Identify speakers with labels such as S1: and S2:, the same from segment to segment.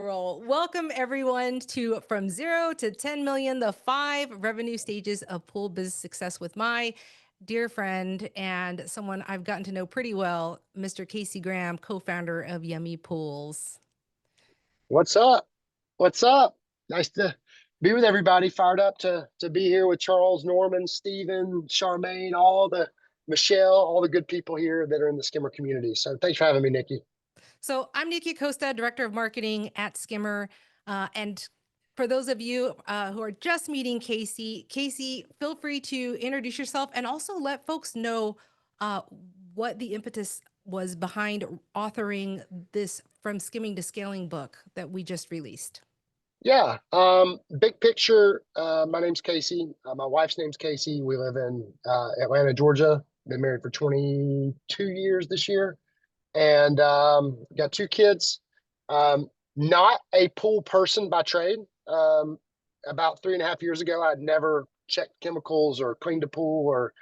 S1: Roll. Welcome everyone to From Zero to 10 Million, the 5 revenue stages of pool business success with my dear friend and someone I've gotten to know pretty well, Mr. Casey Graham, co-founder of Yummy Pools.
S2: What's up? What's up? Nice to be with everybody. Fired up to be here with Charles, Norman, Steven, Charmaine, all the Michelle, all the good people here that are in the Skimmer community. So thanks for having me, Nikki.
S1: So I'm Nikki Acosta, Director of Marketing at Skimmer. And for those of you who are just meeting Casey, feel free to introduce yourself and also let folks know what the impetus was behind authoring this From Skimming to Scaling book that we just released.
S2: Yeah. Big picture. My name's Casey. My wife's name's Casey. We live in Atlanta, Georgia. Been married for 22 years this year, and got 2 kids. Not a pool person by trade. About 3.5 years ago, I'd never checked chemicals or cleaned a pool or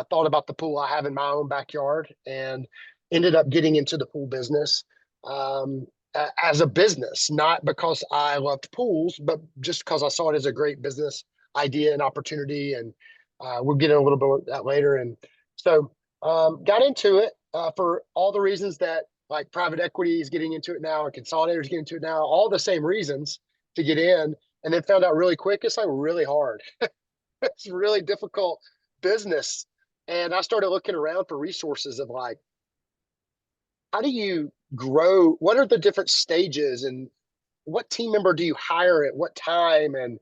S2: thought about the pool I have in my own backyard, and ended up getting into the pool business as a business, not because I loved pools, but just because I saw it as a great business idea and opportunity. And we'll get in a little bit of that later. And so got into it for all the reasons that like private equity is getting into it now and consolidators getting into it now, all the same reasons to get in. And then found out really quick, it's like really hard. It's really difficult business. And I started looking around for resources of like, how do you grow? What are the different stages and what team member do you hire at what time? And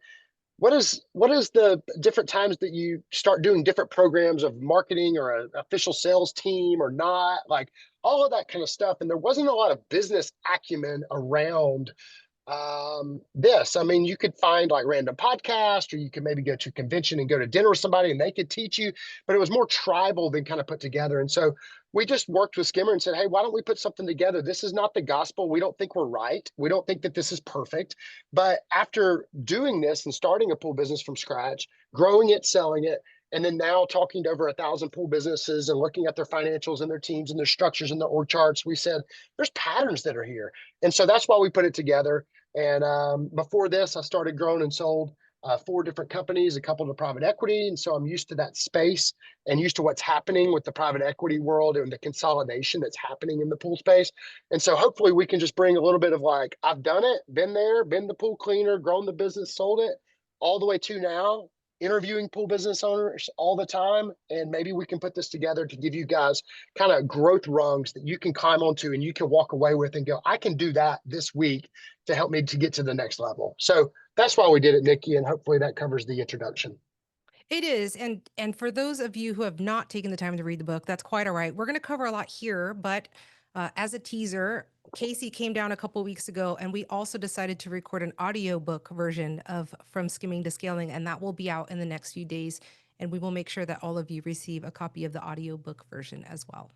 S2: what is the different times that you start doing different programs of marketing or an official sales team or not? Like all of that kind of stuff. And there wasn't a lot of business acumen around this. I mean, you could find like random podcast, or you could maybe go to a convention and go to dinner with somebody and they could teach you, but it was more tribal than kind of put together. And so we just worked with Skimmer and said, hey, why don't we put something together? This is not the gospel. We don't think we're right. We don't think that this is perfect. But after doing this and starting a pool business from scratch, growing it, selling it, and then now talking to over 1,000 pool businesses and looking at their financials and their teams and their structures and their org charts, we said, there's patterns that are here. And so that's why we put it together. And before this, I started growing and sold 4 different companies, a couple to private equity. And so I'm used to that space and used to what's happening with the private equity world and the consolidation that's happening in the pool space. And so hopefully we can just bring a little bit of like, I've done it, been there, been the pool cleaner, grown the business, sold it, all the way to now interviewing pool business owners all the time. And maybe we can put this together to give you guys kind of growth rungs that you can climb onto and you can walk away with and go, I can do that this week to help me to get to the next level. So that's why we did it, Nikki. And hopefully that covers the introduction.
S1: It is, and for those of you who have not taken the time to read the book, that's quite all right. We're going to cover a lot here, but as a teaser, Casey came down a couple weeks ago, and we also decided to record an audiobook version of From Skimming to Scaling, and that will be out in the next few days. And we will make sure that all of you receive a copy of the audiobook version as well.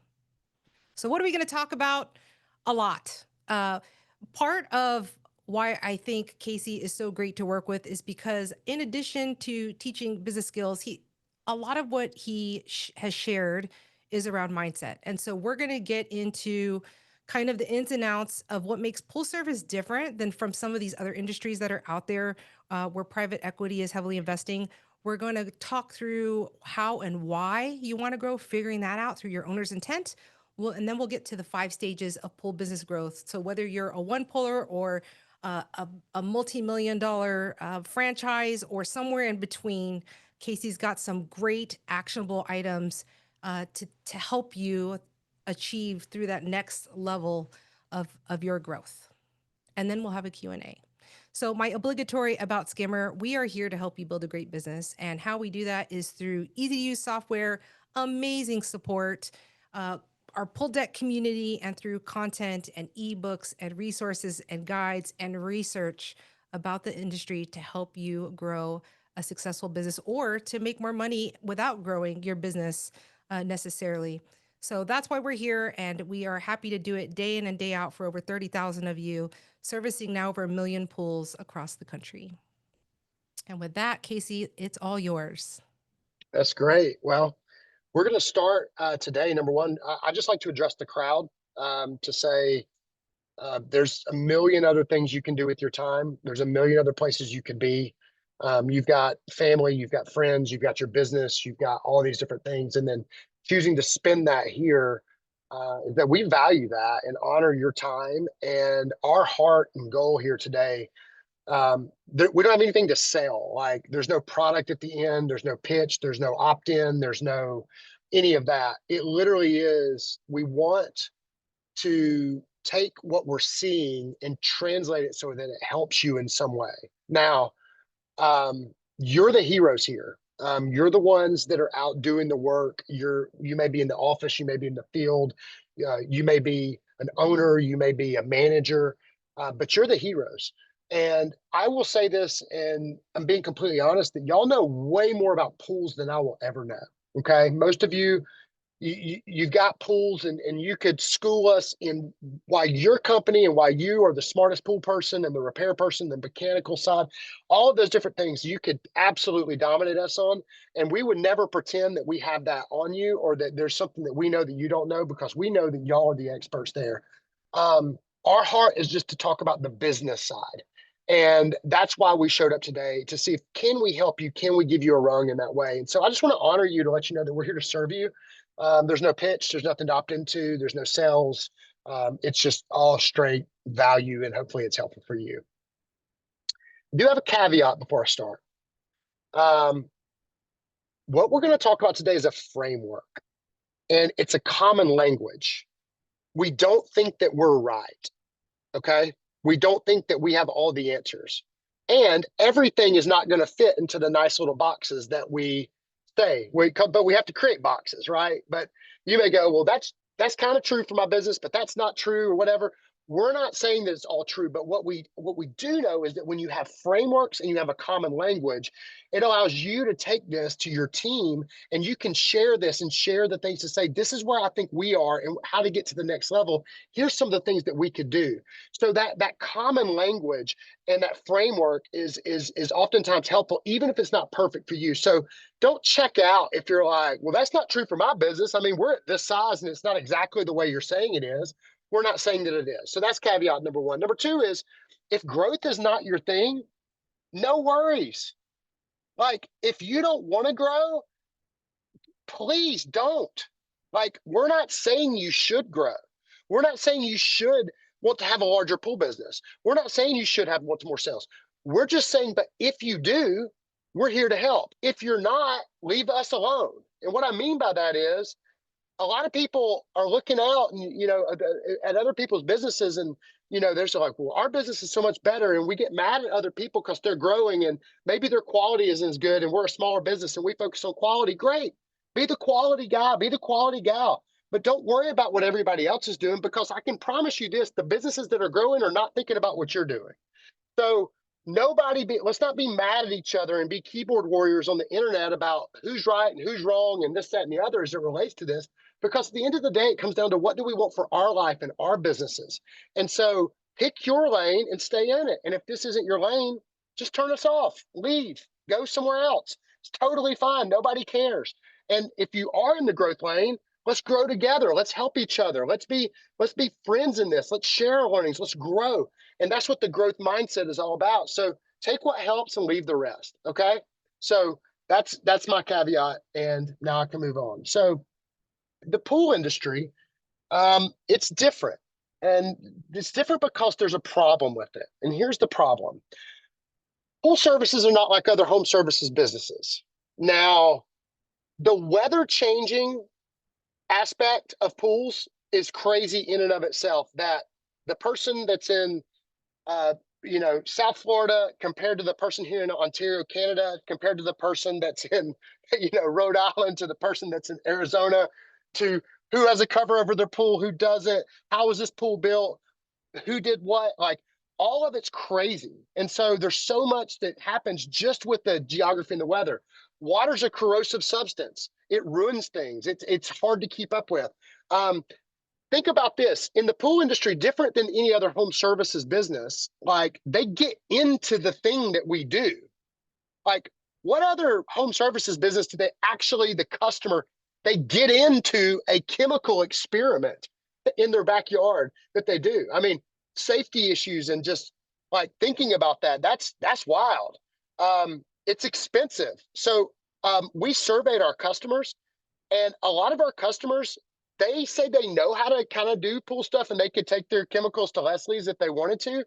S1: So, what are we going to talk about? A lot. Part of why I think Casey is so great to work with is because, in addition to teaching business skills, a lot of what he has shared is around mindset. And so we're going to get into kind of the ins and outs of what makes pool service different than from some of these other industries that are out there where private equity is heavily investing. We're going to talk through how and why you want to grow, figuring that out through your owner's intent. And then we'll get to the 5 stages of pool business growth. So whether you're a one puller or a multi-million-dollar franchise or somewhere in between, Casey's got some great actionable items to help you achieve through that next level of your growth. And then we'll have a Q&A. So my obligatory about Skimmer, we are here to help you build a great business. And how we do that is through easy-to-use software, amazing support, our pool deck community, and through content and ebooks and resources and guides and research about the industry to help you grow a successful business or to make more money without growing your business necessarily. So that's why we're here, and we are happy to do it day in and day out for over 30,000 of you, servicing now over 1 million pools across the country. And with that, Casey, it's all yours.
S2: That's great. Well, we're going to start today. Number one, I just like to address the crowd to say, There's a million other things you can do with your time. There's a million other places you could be. You've got family, you've got friends, you've got your business, you've got all these different things. And then choosing to spend that here, that we value that and honor your time. And our heart and goal here today, we don't have anything to sell. Like there's no product at the end, there's no pitch, there's no opt-in, there's no any of that. It literally is, we want to take what we're seeing and translate it so that it helps you in some way. Now, you're the heroes here. You're the ones that are out doing the work. You may be in the office, you may be in the field, you may be an owner, you may be a manager, but you're the heroes. And I will say this, and I'm being completely honest, that y'all know way more about pools than I will ever know. Okay, most of you've got pools, and you could school us in why your company and why you are the smartest pool person and the repair person, the mechanical side, all of those different things you could absolutely dominate us on. And we would never pretend that we have that on you or that there's something that we know that you don't know, because we know that y'all are the experts there. Our heart is just to talk about the business side. And that's why we showed up today, to see if can we help you? Can we give you a rung in that way? And so I just want to honor you, to let you know that we're here to serve you. There's no pitch. There's nothing to opt into. There's no sales. It's just all straight value, and hopefully it's helpful for you. I do have a caveat before I start. What we're going to talk about today is a framework, and it's a common language. We don't think that we're right, okay? We don't think that we have all the answers. And everything is not going to fit into the nice little boxes that we say. But we have to create boxes, right? But you may go, well, that's kind of true for my business, but that's not true, or whatever. We're not saying that it's all true, but what we do know is that when you have frameworks and you have a common language, it allows you to take this to your team, and you can share this and share the things to say, this is where I think we are and how to get to the next level. Here's some of the things that we could do. So that common language and that framework is oftentimes helpful, even if it's not perfect for you. So don't check out if you're like, well, that's not true for my business. I mean, we're at this size and it's not exactly the way you're saying it is. We're not saying that it is. So that's caveat number one. Number two is, if growth is not your thing, no worries. Like, if you don't want to grow, please don't. Like, we're not saying you should grow. We're not saying you should want to have a larger pool business. We're not saying you should have more sales. We're just saying, but if you do, we're here to help. If you're not, leave us alone. And what I mean by that is, a lot of people are looking out and, at other people's businesses, and, they're so like, well, our business is so much better, and we get mad at other people because they're growing and maybe their quality isn't as good, and we're a smaller business and we focus on quality. Great. Be the quality guy, be the quality gal, but don't worry about what everybody else is doing, because I can promise you this, the businesses that are growing are not thinking about what you're doing. So let's not be mad at each other and be keyboard warriors on the internet about who's right and who's wrong and this, that, and the other as it relates to this. Because at the end of the day, it comes down to, what do we want for our life and our businesses? And so pick your lane and stay in it. And if this isn't your lane, just turn us off, leave, go somewhere else. It's totally fine. Nobody cares. And if you are in the growth lane, let's grow together. Let's help each other. Let's be friends in this. Let's share our learnings. Let's grow. And that's what the growth mindset is all about. So take what helps and leave the rest. Okay. So that's my caveat. And now I can move on. So the pool industry, it's different. And it's different because there's a problem with it. And here's the problem. Pool services are not like other home services businesses. Now, the weather changing aspect of pools is crazy in and of itself, that the person that's in South Florida compared to the person here in Ontario, Canada, compared to the person that's in, Rhode Island, to the person that's in Arizona, to who has a cover over their pool, who doesn't, how was this pool built, who did what, like all of it's crazy. And so there's so much that happens just with the geography and the weather. Water's a corrosive substance. It ruins things. It's hard to keep up with. Think about this. In the pool industry, different than any other home services business, like they get into the thing that we do. Like, what other home services business do they actually, the customer, they get into a chemical experiment in their backyard that they do? I mean, safety issues and just like thinking about that, that's wild. It's expensive. So we surveyed our customers, and a lot of our customers, they say they know how to kind of do pool stuff and they could take their chemicals to Leslie's if they wanted to,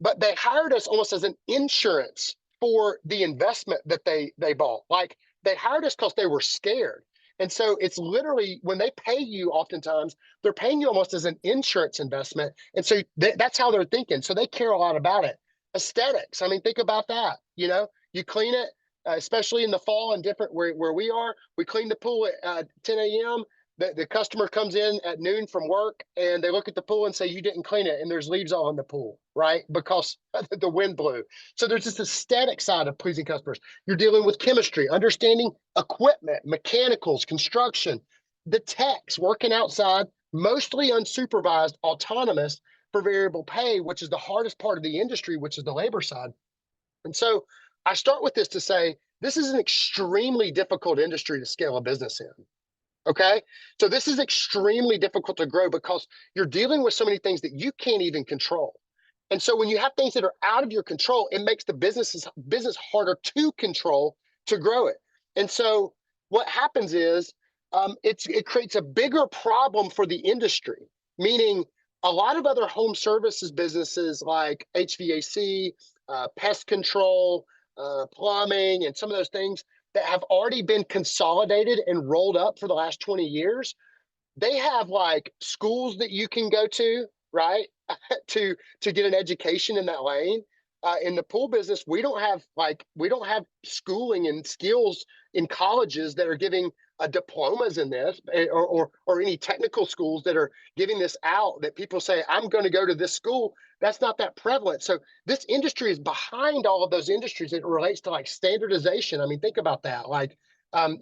S2: but they hired us almost as an insurance for the investment that they bought. Like they hired us because they were scared. And so it's literally when they pay you, oftentimes they're paying you almost as an insurance investment. And so that's how they're thinking. So they care a lot about it. Aesthetics. I mean, think about that. You know, you clean it, especially in the fall and different where we are. We clean the pool at 10 a.m. The customer comes in at noon from work and they look at the pool and say, you didn't clean it. And there's leaves all in the pool, right? Because the wind blew. So there's this aesthetic side of pleasing customers. You're dealing with chemistry, understanding equipment, mechanicals, construction, the techs working outside, mostly unsupervised, autonomous for variable pay, which is the hardest part of the industry, which is the labor side. And so I start with this to say, this is an extremely difficult industry to scale a business in. Okay. So this is extremely difficult to grow because you're dealing with so many things that you can't even control. And so when you have things that are out of your control, it makes the business harder to control to grow it. And so what happens is it creates a bigger problem for the industry, meaning a lot of other home services businesses like HVAC, pest control, plumbing, and some of those things that have already been consolidated and rolled up for the last 20 years, they have like schools that you can go to, right? to get an education in that lane. In the pool business, we don't have schooling and skills in colleges that are giving diplomas in this, or any technical schools that are giving this out that people say, I'm going to go to this school. That's not that prevalent. So this industry is behind all of those industries. It relates to like standardization. I mean, think about that. Like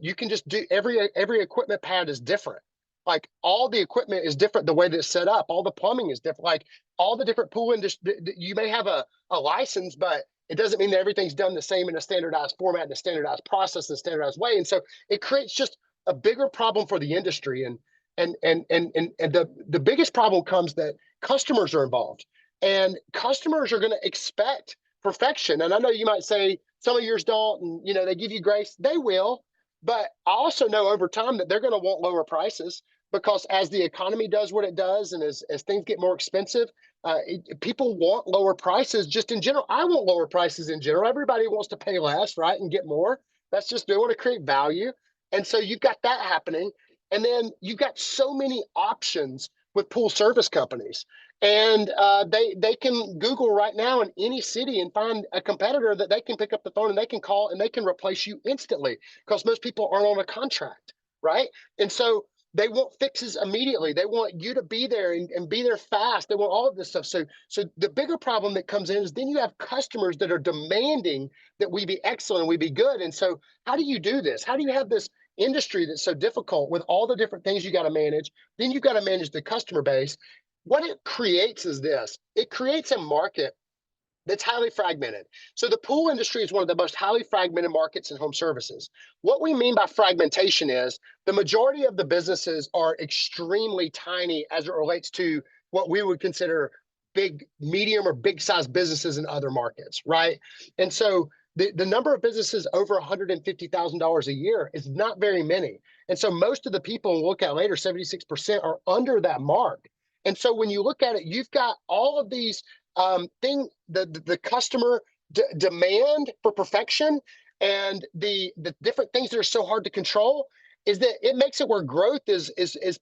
S2: you can just do every equipment pad is different. Like all the equipment is different the way that it's set up. All the plumbing is different. Like all the different pool industry, you may have a license, but it doesn't mean that everything's done the same in a standardized format, and a standardized process, and a standardized way. And so it creates just a bigger problem for the industry. And the biggest problem comes that customers are involved, and customers are going to expect perfection. And I know you might say some of yours don't, and you know they give you grace. They will, but I also know over time that they're going to want lower prices because as the economy does what it does, and as things get more expensive, people want lower prices just in general. I want lower prices in general. Everybody wants to pay less, right, and get more. That's just they want to create value. And so you've got that happening. And then you've got so many options with pool service companies. And they can Google right now in any city and find a competitor that they can pick up the phone and they can call and they can replace you instantly because most people aren't on a contract, right? And so they want fixes immediately. They want you to be there and be there fast. They want all of this stuff. So the bigger problem that comes in is then you have customers that are demanding that we be excellent and we be good. And so how do you do this? How do you have this industry that's so difficult with all the different things you got to manage? Then you've got to manage the customer base. What it creates is this. It creates a market that's highly fragmented. So the pool industry is one of the most highly fragmented markets in home services. What we mean by fragmentation is the majority of the businesses are extremely tiny as it relates to what we would consider big, medium, or big size businesses in other markets, right? And so the number of businesses over $150,000 a year is not very many. And so most of the people we'll look at later, 76%, are under that mark. And so when you look at it, you've got all of these the customer demand for perfection and the different things that are so hard to control is that it makes it where growth is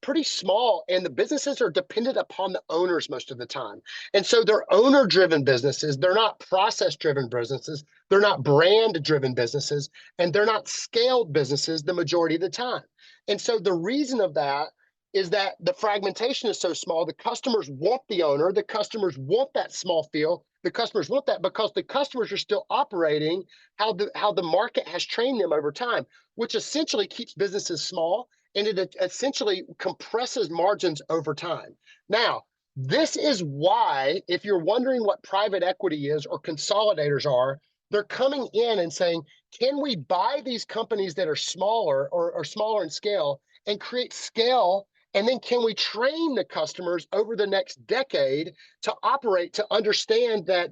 S2: pretty small, and the businesses are dependent upon the owners most of the time. And so they're owner driven businesses. They're not process driven businesses. They're not brand driven businesses, and they're not scaled businesses the majority of the time. And so the reason of that is that the fragmentation is so small. The customers want the owner. The customers want that small feel. The customers want that because the customers are still operating how the market has trained them over time, which essentially keeps businesses small, and it essentially compresses margins over time. Now, this is why, if you're wondering what private equity is or consolidators are, they're coming in and saying, can we buy these companies that are smaller or smaller in scale and create scale And then can we train the customers over the next decade to operate, to understand that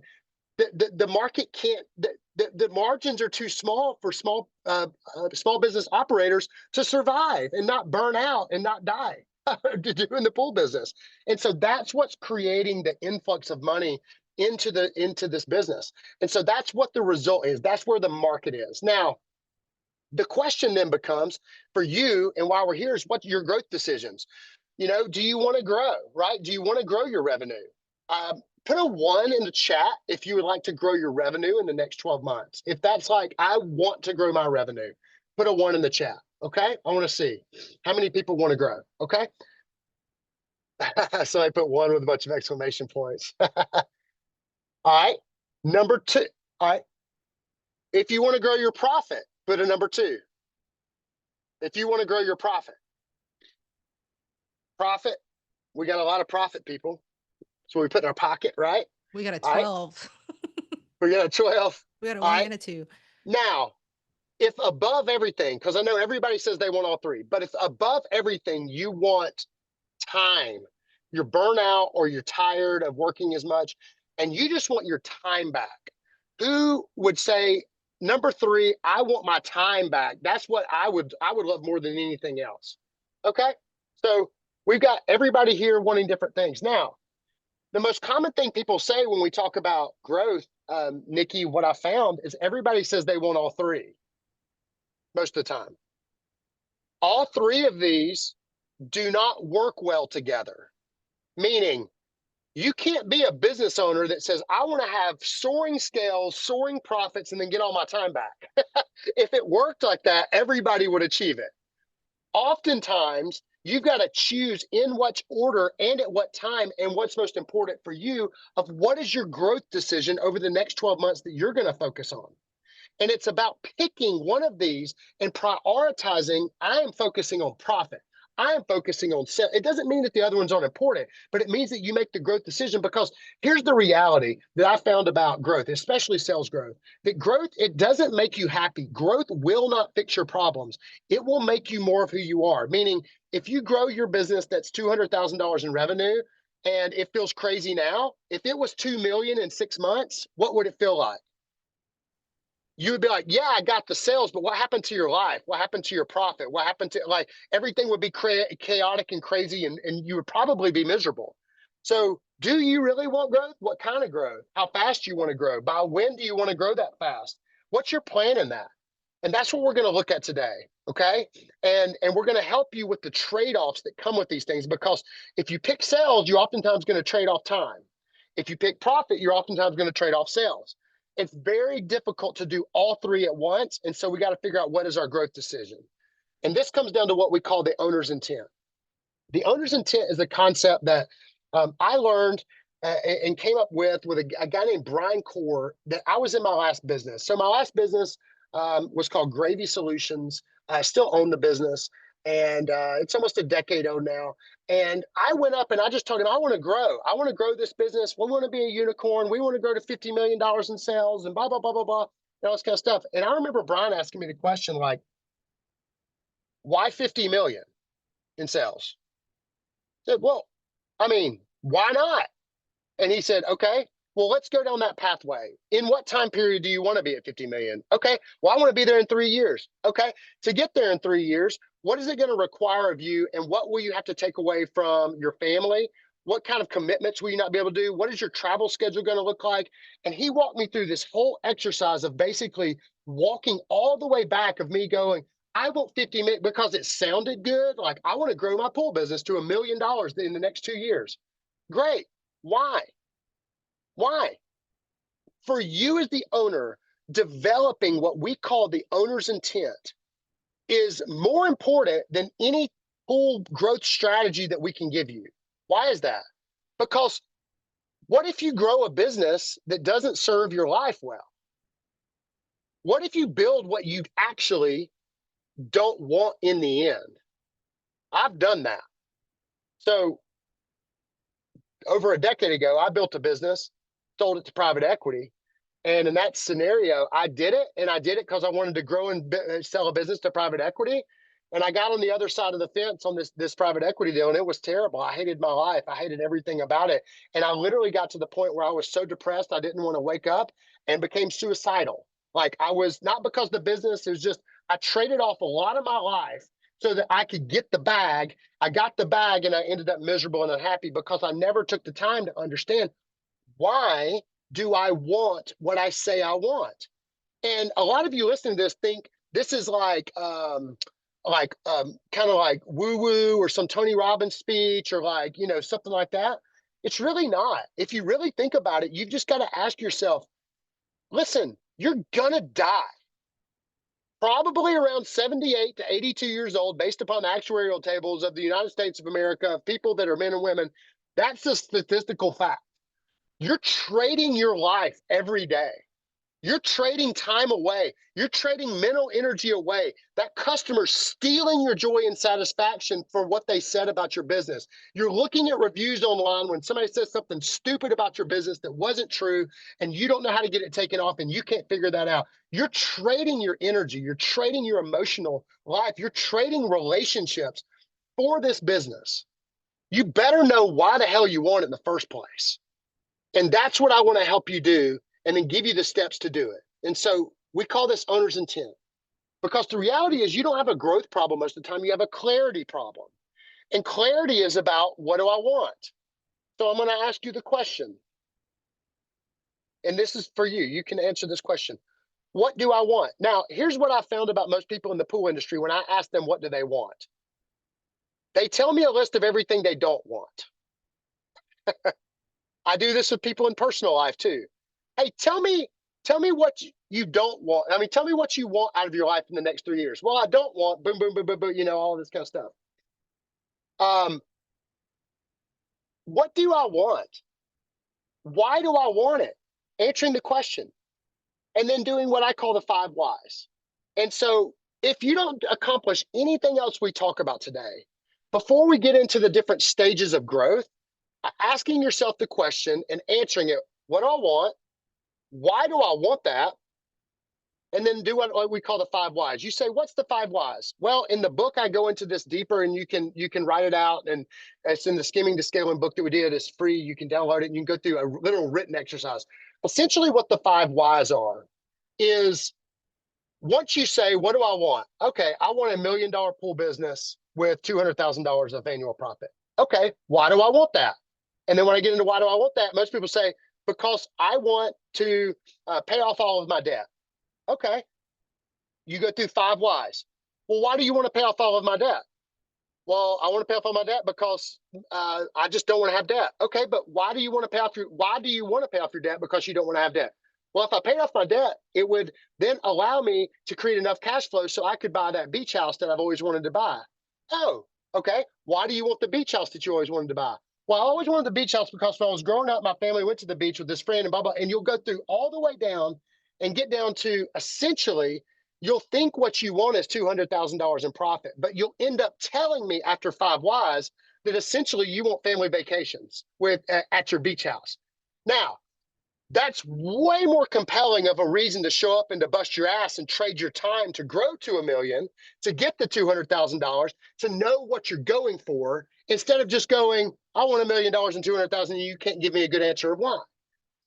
S2: the market can't, the margins are too small for small business operators to survive and not burn out and not die to do in the pool business. And so that's what's creating the influx of money into this business. And so that's what the result is. That's where the market is. Now, the question then becomes for you, and why we're here, is what your growth decisions. Do you want to grow, right? Do you want to grow your revenue? Put a 1 in the chat if you would like to grow your revenue in the next 12 months. If that's like, I want to grow my revenue, put a 1 in the chat. Okay. I want to see how many people want to grow. Okay. So I put 1 with a bunch of exclamation points. All right. Number 2. All right. If you want to grow your profit, put a number 2. If you want to grow your profit, we got a lot of profit, people. So we put in our pocket, right?
S1: We got a
S2: All right.
S1: 12.
S2: We got a 12.
S1: We got a
S2: All
S1: 1
S2: right.
S1: and a 2.
S2: Now, if above everything, because I know everybody says they want all 3, but if above everything you want time, you're burnout or you're tired of working as much, and you just want your time back, who would say number 3, I want my time back? That's what I would love more than anything else. Okay. So we've got everybody here wanting different things. Now, the most common thing people say when we talk about growth, Nikki, what I found is everybody says they want all 3 most of the time. All 3 of these do not work well together, meaning you can't be a business owner that says, I want to have soaring scales, soaring profits, and then get all my time back. If it worked like that, everybody would achieve it. Oftentimes, you've got to choose in what order and at what time, and what's most important for you, of what is your growth decision over the next 12 months that you're going to focus on. And it's about picking one of these and prioritizing. I am focusing on profit. I am focusing on sales. It doesn't mean that the other ones aren't important, but it means that you make the growth decision, because here's the reality that I found about growth, especially sales growth, that growth, it doesn't make you happy. Growth will not fix your problems. It will make you more of who you are. Meaning, if you grow your business that's $200,000 in revenue and it feels crazy now, if it was 2 million in 6 months, what would it feel like? You would be like, yeah, I got the sales, but what happened to your life? What happened to your profit? What happened to, like, everything would be chaotic and crazy, and you would probably be miserable. So do you really want growth? What kind of growth? How fast do you want to grow? By when do you want to grow that fast? What's your plan in that? And that's what we're going to look at today. Okay. And we're going to help you with the trade-offs that come with these things, because if you pick sales, you're oftentimes going to trade off time. If you pick profit, you're oftentimes going to trade off sales. It's very difficult to do all 3 at once. And so we got to figure out what is our growth decision. And this comes down to what we call the owner's intent. The owner's intent is a concept that I learned and came up with a guy named Brian Core, that I was in my last business. So my last business was called Gravy Solutions. I still own the business, and it's almost a decade old now. And I went up and I just told him, I want to grow. I want to grow this business. We want to be a unicorn. We want to grow to $50 million in sales and blah, blah, blah, blah, blah, and all this kind of stuff. And I remember Brian asking me the question, like, why 50 million in sales? I said, well, I mean, why not? And he said, okay, well, let's go down that pathway. In what time period do you want to be at 50 million? Okay, well, I want to be there in 3 years. Okay, to get there in 3 years, what is it going to require of you? And what will you have to take away from your family? What kind of commitments will you not be able to do? What is your travel schedule going to look like? And he walked me through this whole exercise of basically walking all the way back of me going, I want 50 million because it sounded good. Like, I want to grow my pool business to $1 million in the next 2 years. Great. Why? Why? For you as the owner, developing what we call the owner's intent is more important than any pool growth strategy that we can give you. Why is that? Because what if you grow a business that doesn't serve your life well? What if you build what you actually don't want in the end? I've done that. So over a decade ago, I built a business, sold it to private equity. And in that scenario, I did it. And I did it because I wanted to grow and sell a business to private equity. And I got on the other side of the fence on this private equity deal, and it was terrible. I hated my life. I hated everything about it. And I literally got to the point where I was so depressed I didn't want to wake up and became suicidal. Like I was, not because the business, it was just I traded off a lot of my life so that I could get the bag. I got the bag and I ended up miserable and unhappy because I never took the time to understand, why do I want what I say I want? And a lot of you listening to this think this is kind of like woo woo or some Tony Robbins speech or like, something like that. It's really not. If you really think about it, you've just got to ask yourself, listen, you're gonna die probably around 78 to 82 years old, based upon the actuarial tables of the United States of America, of people that are men and women. That's a statistical fact. You're trading your life every day. You're trading time away. You're trading mental energy away. That customer's stealing your joy and satisfaction for what they said about your business. You're looking at reviews online when somebody says something stupid about your business that wasn't true, and you don't know how to get it taken off, and you can't figure that out. You're trading your energy. You're trading your emotional life. You're trading relationships for this business. You better know why the hell you want it in the first place. And that's what I want to help you do, and then give you the steps to do it. And so we call this owner's intent, because the reality is you don't have a growth problem most of the time. You have a clarity problem. And clarity is about, what do I want? So I'm going to ask you the question. And this is for you. You can answer this question. What do I want? Now, here's what I found about most people in the pool industry when I ask them, what do they want? They tell me a list of everything they don't want. I do this with people in personal life too. Hey, tell me what you don't want. I mean, tell me what you want out of your life in the next 3 years. Well, I don't want boom, boom, boom, boom, boom, all this kind of stuff. What do I want? Why do I want it? Answering the question, and then doing what I call the 5 whys. And so if you don't accomplish anything else we talk about today, before we get into the different stages of growth, asking yourself the question and answering it, what do I want? Why do I want that? And then do what we call the 5 whys. You say, what's the 5 whys? Well, in the book, I go into this deeper, and you can write it out. And it's in the Skimming to Scaling book that we did. It's free. You can download it, and you can go through a little written exercise. Essentially, what the 5 whys are is, once you say, what do I want? Okay, I want $1 million pool business with $200,000 of annual profit. Okay, why do I want that? And then when I get into why do I want that, most people say, because I want to pay off all of my debt. Okay, you go through 5 whys. Well, why do you want to pay off all of my debt? Well, I want to pay off all my debt because I just don't want to have debt. Okay, but why do you want to pay off your debt? Because you don't want to have debt. Well, if I paid off my debt, it would then allow me to create enough cash flow so I could buy that beach house that I've always wanted to buy. Oh, okay. Why do you want the beach house that you always wanted to buy? Well, I always wanted the beach house because when I was growing up, my family went to the beach with this friend and blah, blah. And you'll go through all the way down and get down to, essentially, you'll think what you want is $200,000 in profit, but you'll end up telling me after 5 whys that essentially you want family vacations at your beach house. Now, that's way more compelling of a reason to show up and to bust your ass and trade your time to grow to $1 million, to get the $200,000, to know what you're going for, instead of just going, I want $1 million and 200,000, and you can't give me a good answer of why.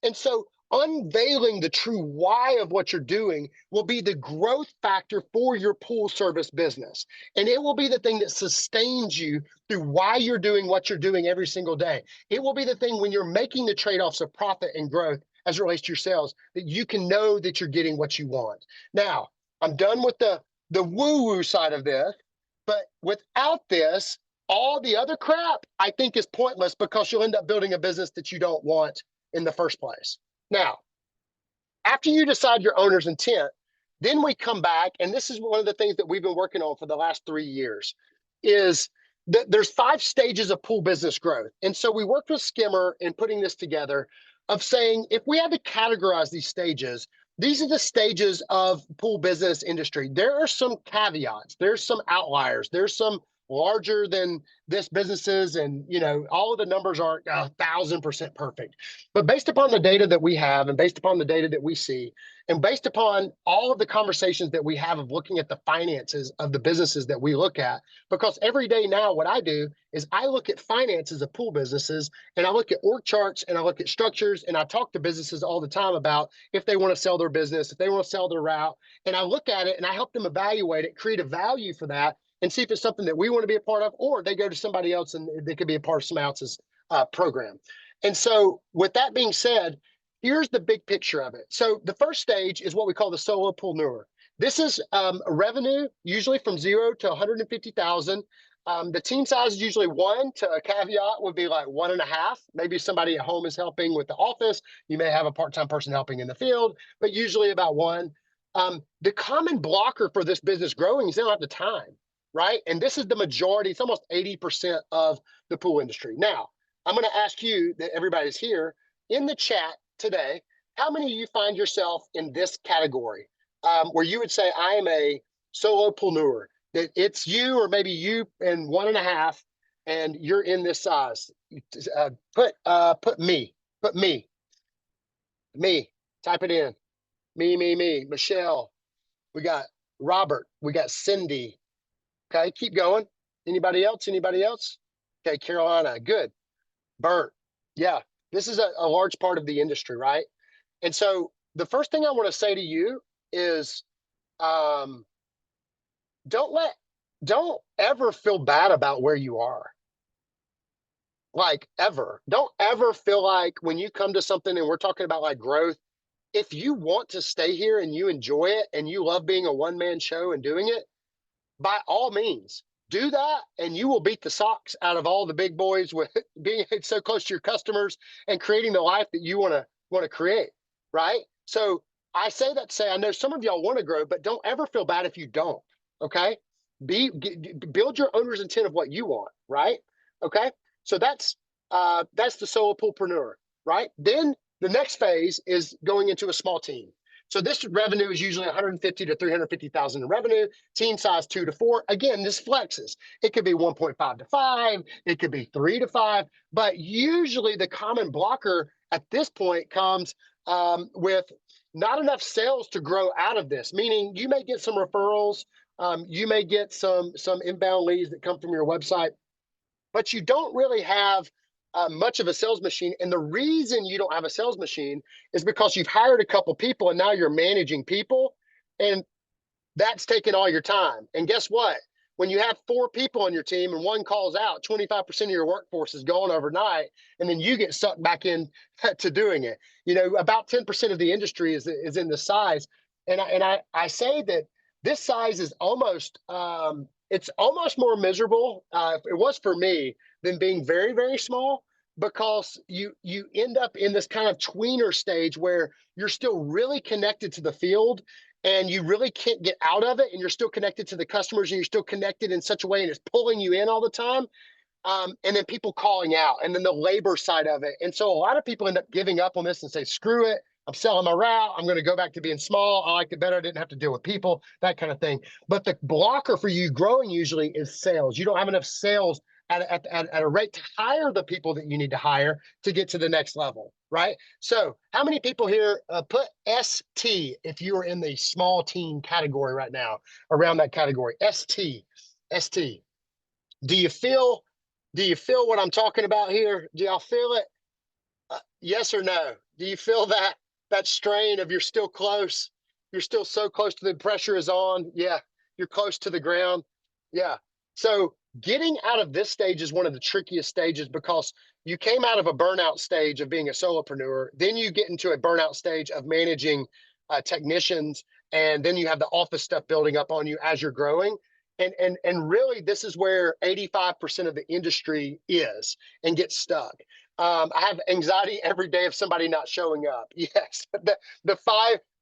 S2: And so unveiling the true why of what you're doing will be the growth factor for your pool service business. And it will be the thing that sustains you through why you're doing what you're doing every single day. It will be the thing when you're making the trade-offs of profit and growth as it relates to your sales, that you can know that you're getting what you want. Now, I'm done with the woo-woo side of this, but without this, all the other crap I think is pointless, because you'll end up building a business that you don't want in the first place. Now, after you decide your owner's intent, then we come back, and this is one of the things that we've been working on for the last 3 years, is that there's 5 stages of pool business growth. And so we worked with Skimmer in putting this together, of saying, if we had to categorize these stages, these are the stages of pool business industry. There are some caveats, there's some outliers, there's some larger than this businesses, and all of the numbers aren't 1,000% perfect. But based upon the data that we have, and based upon the data that we see, and based upon all of the conversations that we have of looking at the finances of the businesses that we look at, because every day now what I do is I look at finances of pool businesses, and I look at org charts, and I look at structures, and I talk to businesses all the time about if they want to sell their business, if they want to sell their route, and I look at it and I help them evaluate it, create a value for that, and see if it's something that we want to be a part of, or they go to somebody else and they could be a part of someone else's program. And so with that being said, here's the big picture of it. So the first stage is what we call the solopreneur. This is revenue, usually from 0 to 150,000. The team size is usually 1, to a caveat would be like 1.5. Maybe somebody at home is helping with the office. You may have a part-time person helping in the field, but usually about 1. The common blocker for this business growing is they don't have the time, right? And this is the majority. It's almost 80% of the pool industry. Now, I'm going to ask you, that everybody's here in the chat today, how many of you find yourself in this category, where you would say, I am a solopreneur? That it's you, or maybe you and 1.5, and you're in this size. Put me, me, type it in. Me. Michelle, we got Robert, we got Cindy. Okay, keep going. Anybody else? Okay, Carolina, good. Bert, yeah, this is a large part of the industry, right? And so the first thing I want to say to you is, don't ever feel bad about where you are. Like, ever. Don't ever feel like when you come to something and we're talking about like growth, if you want to stay here and you enjoy it and you love being a one-man show and doing it, by all means, do that, and you will beat the socks out of all the big boys with being so close to your customers and creating the life that you want to create, right? So I say that to say, I know some of y'all want to grow, but don't ever feel bad if you don't. Okay, build your owner's intent of what you want, right? Okay, so that's the solopreneur, right? Then the next phase is going into a small team. So this revenue is usually 150 to 350,000 in revenue. Team size 2 to 4. Again, this flexes. It could be 1.5 to 5. It could be 3 to 5. But usually the common blocker at this point comes with not enough sales to grow out of this. Meaning you may get some referrals. You may get some inbound leads that come from your website, but you don't really have much of a sales machine. And the reason you don't have a sales machine is because you've hired a couple people and now you're managing people, and that's taking all your time. And guess what? When you have 4 people on your team and one calls out, 25% of your workforce is gone overnight, and then you get sucked back in to doing it. About 10% of the industry is in the size. And I say that this size is almost, it's almost more miserable, it was for me, than being very, very small, because you end up in this kind of tweener stage where you're still really connected to the field and you really can't get out of it, and you're still connected to the customers, and you're still connected in such a way, and it's pulling you in all the time. And then people calling out, and then the labor side of it. And so a lot of people end up giving up on this and say, screw it, I'm selling my route, I'm going to go back to being small, I liked it better, I didn't have to deal with people, that kind of thing. But the blocker for you growing usually is sales. You don't have enough sales at a rate to hire the people that you need to hire to get to the next level, right? So how many people here put ST if you are in the small team category right now, around that category? ST. Do you feel what I'm talking about here? Do y'all feel it? Yes or no? Do you feel that strain of you're still close? You're still so close to the pressure is on. Yeah, you're close to the ground. Yeah. So getting out of this stage is one of the trickiest stages, because you came out of a burnout stage of being a solopreneur. Then you get into a burnout stage of managing technicians, and then you have the office stuff building up on you as you're growing. And really, this is where 85% of the industry is and gets stuck. I have anxiety every day of somebody not showing up. Yes, the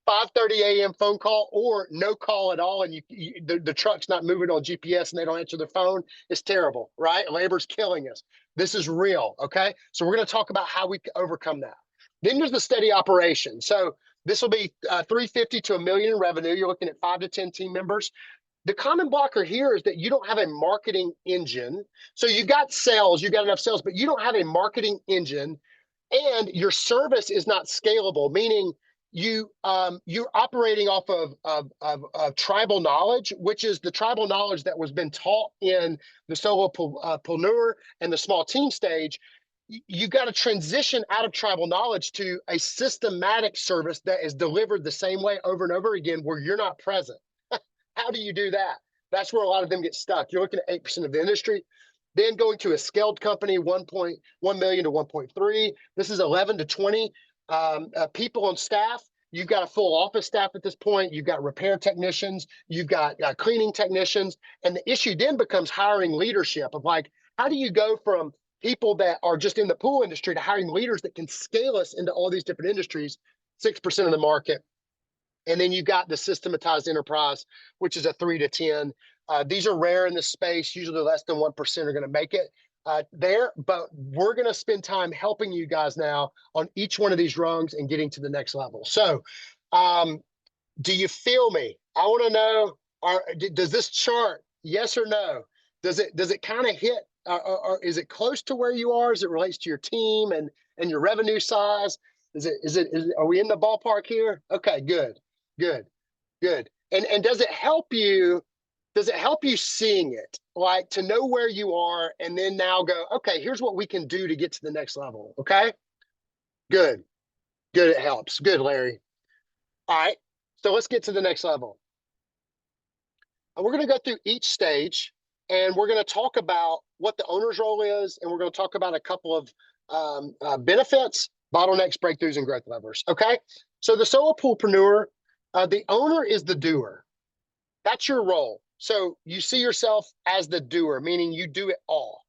S2: 5:30 a.m. phone call, or no call at all, and the truck's not moving on GPS and they don't answer their phone. It's terrible, right? Labor's killing us. This is real, okay? So we're going to talk about how we overcome that. Then there's the steady operation. So this will be 350 to $1 million in revenue. You're looking at 5 to 10 team members. The common blocker here is that you don't have a marketing engine. So you've got sales, you've got enough sales, but you don't have a marketing engine, and your service is not scalable, meaning you're operating off of tribal knowledge, which is the tribal knowledge that was been taught in the solopreneur and the small team stage. You got to transition out of tribal knowledge to a systematic service that is delivered the same way over and over again, where you're not present. How do you do that? That's where a lot of them get stuck. You're looking at 8% of the industry. Then going to a scaled company, 1.1 million to 1.3. This is 11 to 20 people on staff. You've got a full office staff at this point. You've got repair technicians. You've got cleaning technicians. And the issue then becomes hiring leadership of like, how do you go from people that are just in the pool industry to hiring leaders that can scale us into all these different industries? 6% of the market. And then you've got the systematized enterprise, which is a 3 to 10. These are rare in this space. Usually less than 1% are going to make it there. But we're going to spend time helping you guys now on each one of these rungs and getting to the next level. So do you feel me? I want to know, does this chart, yes or no? Does it kind of hit, or is it close to where you are as it relates to your team and your revenue size? Are we in the ballpark here? Okay, good. Good. And does it help you? Does it help you seeing it, like to know where you are and then now go, okay, here's what we can do to get to the next level. Okay. Good. It helps. Good, Larry. All right. So let's get to the next level. And we're going to go through each stage, and we're going to talk about what the owner's role is, and we're going to talk about a couple of benefits, bottlenecks, breakthroughs, and growth levers. Okay. So the solopreneur, the owner is the doer. That's your role. So you see yourself as the doer, meaning you do it all.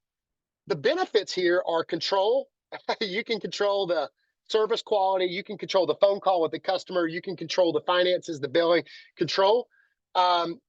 S2: The benefits here are control. You can control the service quality. You can control the phone call with the customer. You can control the finances, the billing, control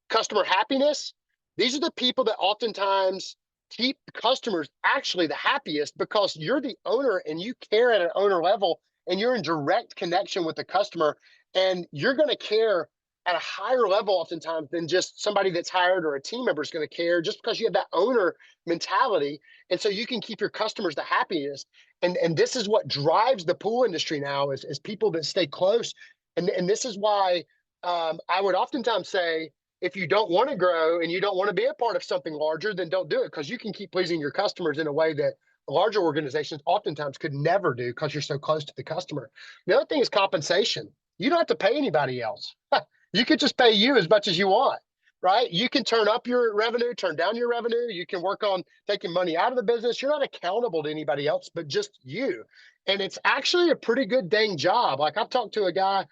S2: customer happiness. These are the people that oftentimes keep customers actually the happiest, because you're the owner and you care at an owner level, and you're in direct connection with the customer, and you're going to care at a higher level oftentimes than just somebody that's hired or a team member is going to care, just because you have that owner mentality. And so you can keep your customers the happiest. And this is what drives the pool industry now is people that stay close. And this is why I would oftentimes say, if you don't want to grow and you don't want to be a part of something larger, then don't do it, because you can keep pleasing your customers in a way that larger organizations oftentimes could never do, because you're so close to the customer. The other thing is compensation. You don't have to pay anybody else. You could just pay you as much as you want, right? You can turn up your revenue, turn down your revenue. You can work on taking money out of the business. You're not accountable to anybody else, but just you. And it's actually a pretty good dang job. Like, I've talked to a guy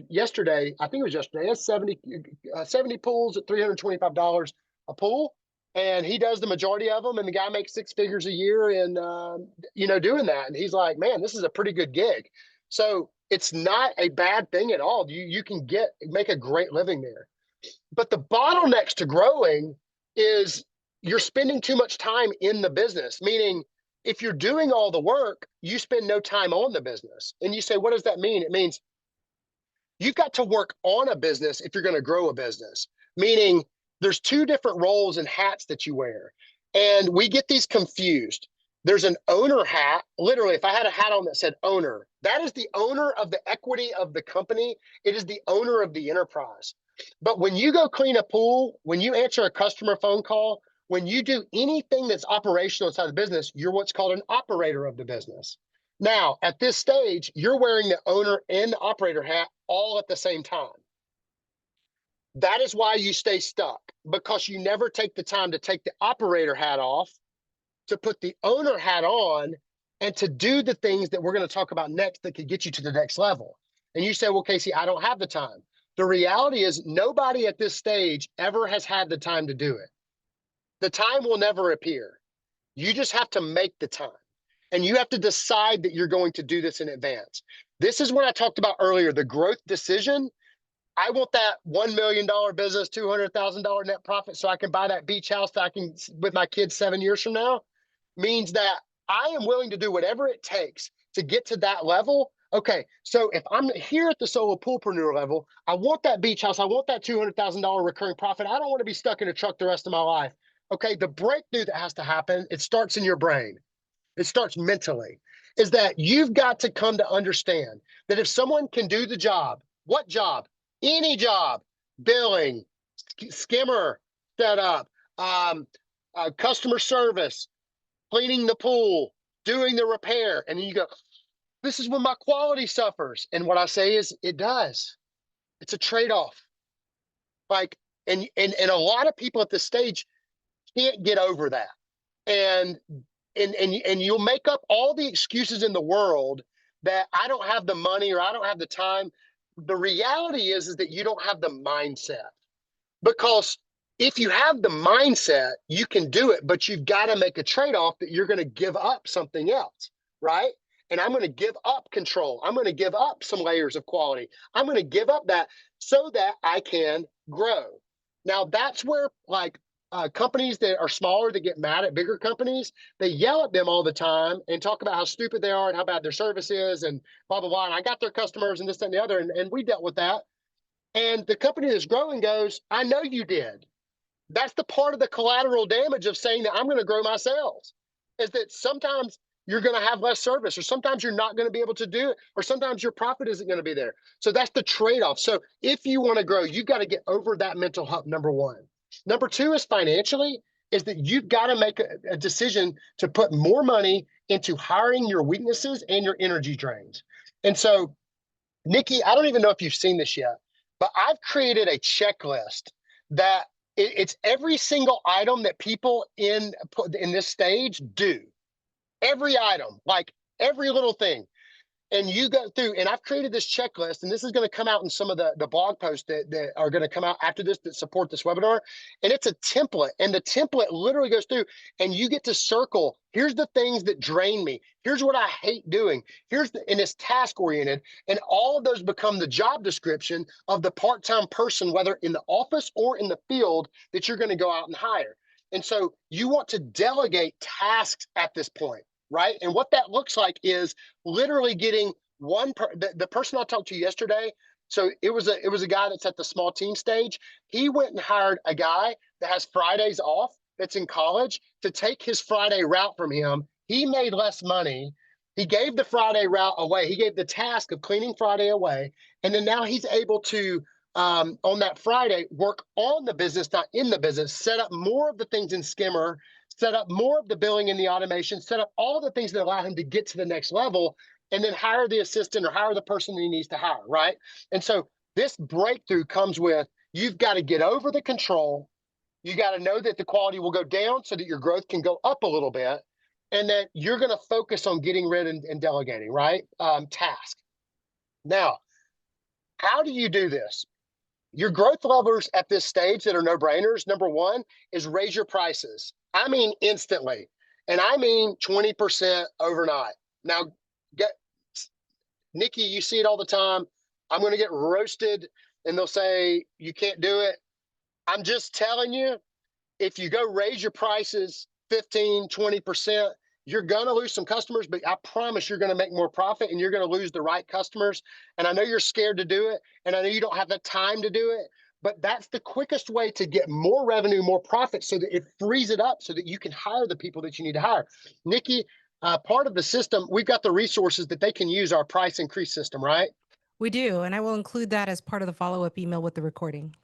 S2: yesterday, I think it was yesterday, he has 70 pools at $325 a pool. And he does the majority of them. And the guy makes 6 figures a year in, doing that. And he's like, man, this is a pretty good gig. So it's not a bad thing at all. You can make a great living there. But the bottlenecks to growing is you're spending too much time in the business, meaning if you're doing all the work, you spend no time on the business. And you say, what does that mean? It means you've got to work on a business if you're going to grow a business, meaning there's 2 different roles and hats that you wear. And we get these confused. There's an owner hat. Literally, if I had a hat on that said owner, that is the owner of the equity of the company. It is the owner of the enterprise. But when you go clean a pool, when you answer a customer phone call, when you do anything that's operational inside the business, you're what's called an operator of the business. Now, at this stage, you're wearing the owner and the operator hat all at the same time. That is why you stay stuck, because you never take the time to take the operator hat off, to put the owner hat on, and to do the things that we're going to talk about next that could get you to the next level. And you say, well, Casey, I don't have the time. The reality is nobody at this stage ever has had the time to do it. The time will never appear. You just have to make the time. And you have to decide that you're going to do this in advance. This is what I talked about earlier, the growth decision. I want that $1 million business, $200,000 net profit, so I can buy that beach house that I can with my kids 7 years from now. Means that I am willing to do whatever it takes to get to that level, Okay, so if I'm here at the solo poolpreneur level, I want that beach house. I want that $200,000 recurring profit. I don't want to be stuck in a truck the rest of my life. Okay, the breakthrough that has to happen, it starts in your brain. It starts mentally, is that you've got to come to understand that if someone can do the job, what job? Any job, billing, skimmer setup, customer service, cleaning the pool, doing the repair, and then you go, this is when my quality suffers. And what I say is it does. It's a trade-off. Like, and a lot of people at this stage can't get over that. And and you'll make up all the excuses in the world that I don't have the money or I don't have the time. The reality is that you don't have the mindset. Because if you have the mindset, you can do it, but you've got to make a trade-off that you're going to give up something else, right? And I'm going to give up control. I'm going to give up some layers of quality. I'm going to give up that so that I can grow. Now, that's where like companies that are smaller that get mad at bigger companies, they yell at them all the time and talk about how stupid they are and how bad their service is and blah, blah, blah. And I got their customers and this, that, and the other. And we dealt with that. And the company that's growing goes, I know you did. That's the part of the collateral damage of saying that I'm going to grow my sales, is that sometimes you're going to have less service, or sometimes you're not going to be able to do it, or sometimes your profit isn't going to be there. So that's the trade-off. So if you want to grow, you've got to get over that mental hump, number one. Number two is financially, is that you've got to make a decision to put more money into hiring your weaknesses and your energy drains. And so, Nikki, I don't even know if you've seen this yet, but I've created a checklist that it's every single item that people in this stage do. Every item, like every little thing. And you go through, and I've created this checklist, and this is going to come out in some of the blog posts that are going to come out after this that support this webinar. And it's a template, and the template literally goes through, and you get to circle, here's the things that drain me. Here's what I hate doing. And it's task oriented. And all of those become the job description of the part-time person, whether in the office or in the field that you're going to go out and hire. And so you want to delegate tasks at this point, right? And what that looks like is literally getting the person I talked to yesterday. So it was a guy that's at the small team stage. He went and hired a guy that has Fridays off, that's in college, to take his Friday route from him. He made less money. He gave the Friday route away. He gave the task of cleaning Friday away. And then now he's able to, on that Friday, work on the business, not in the business, set up more of the things in Skimmer, set up more of the billing and the automation, set up all the things that allow him to get to the next level, and then hire the assistant or hire the person that he needs to hire, right? And so this breakthrough comes with, you've got to get over the control. You got to know that the quality will go down so that your growth can go up a little bit, and that you're going to focus on getting rid and delegating, right? Task. Now, how do you do this? Your growth levers at this stage that are no-brainers, number one, is raise your prices. I mean instantly. And I mean 20% overnight. Now, Nikki, you see it all the time. I'm going to get roasted and they'll say, you can't do it. I'm just telling you, if you go raise your prices 15, 20%, you're going to lose some customers, but I promise you're going to make more profit and you're going to lose the right customers. And I know you're scared to do it, and I know you don't have the time to do it, but that's the quickest way to get more revenue, more profit, so that it frees it up so that you can hire the people that you need to hire. Nikki, part of the system, we've got the resources that they can use, our price increase system, right?
S1: We do, and I will include that as part of the follow-up email with the recording.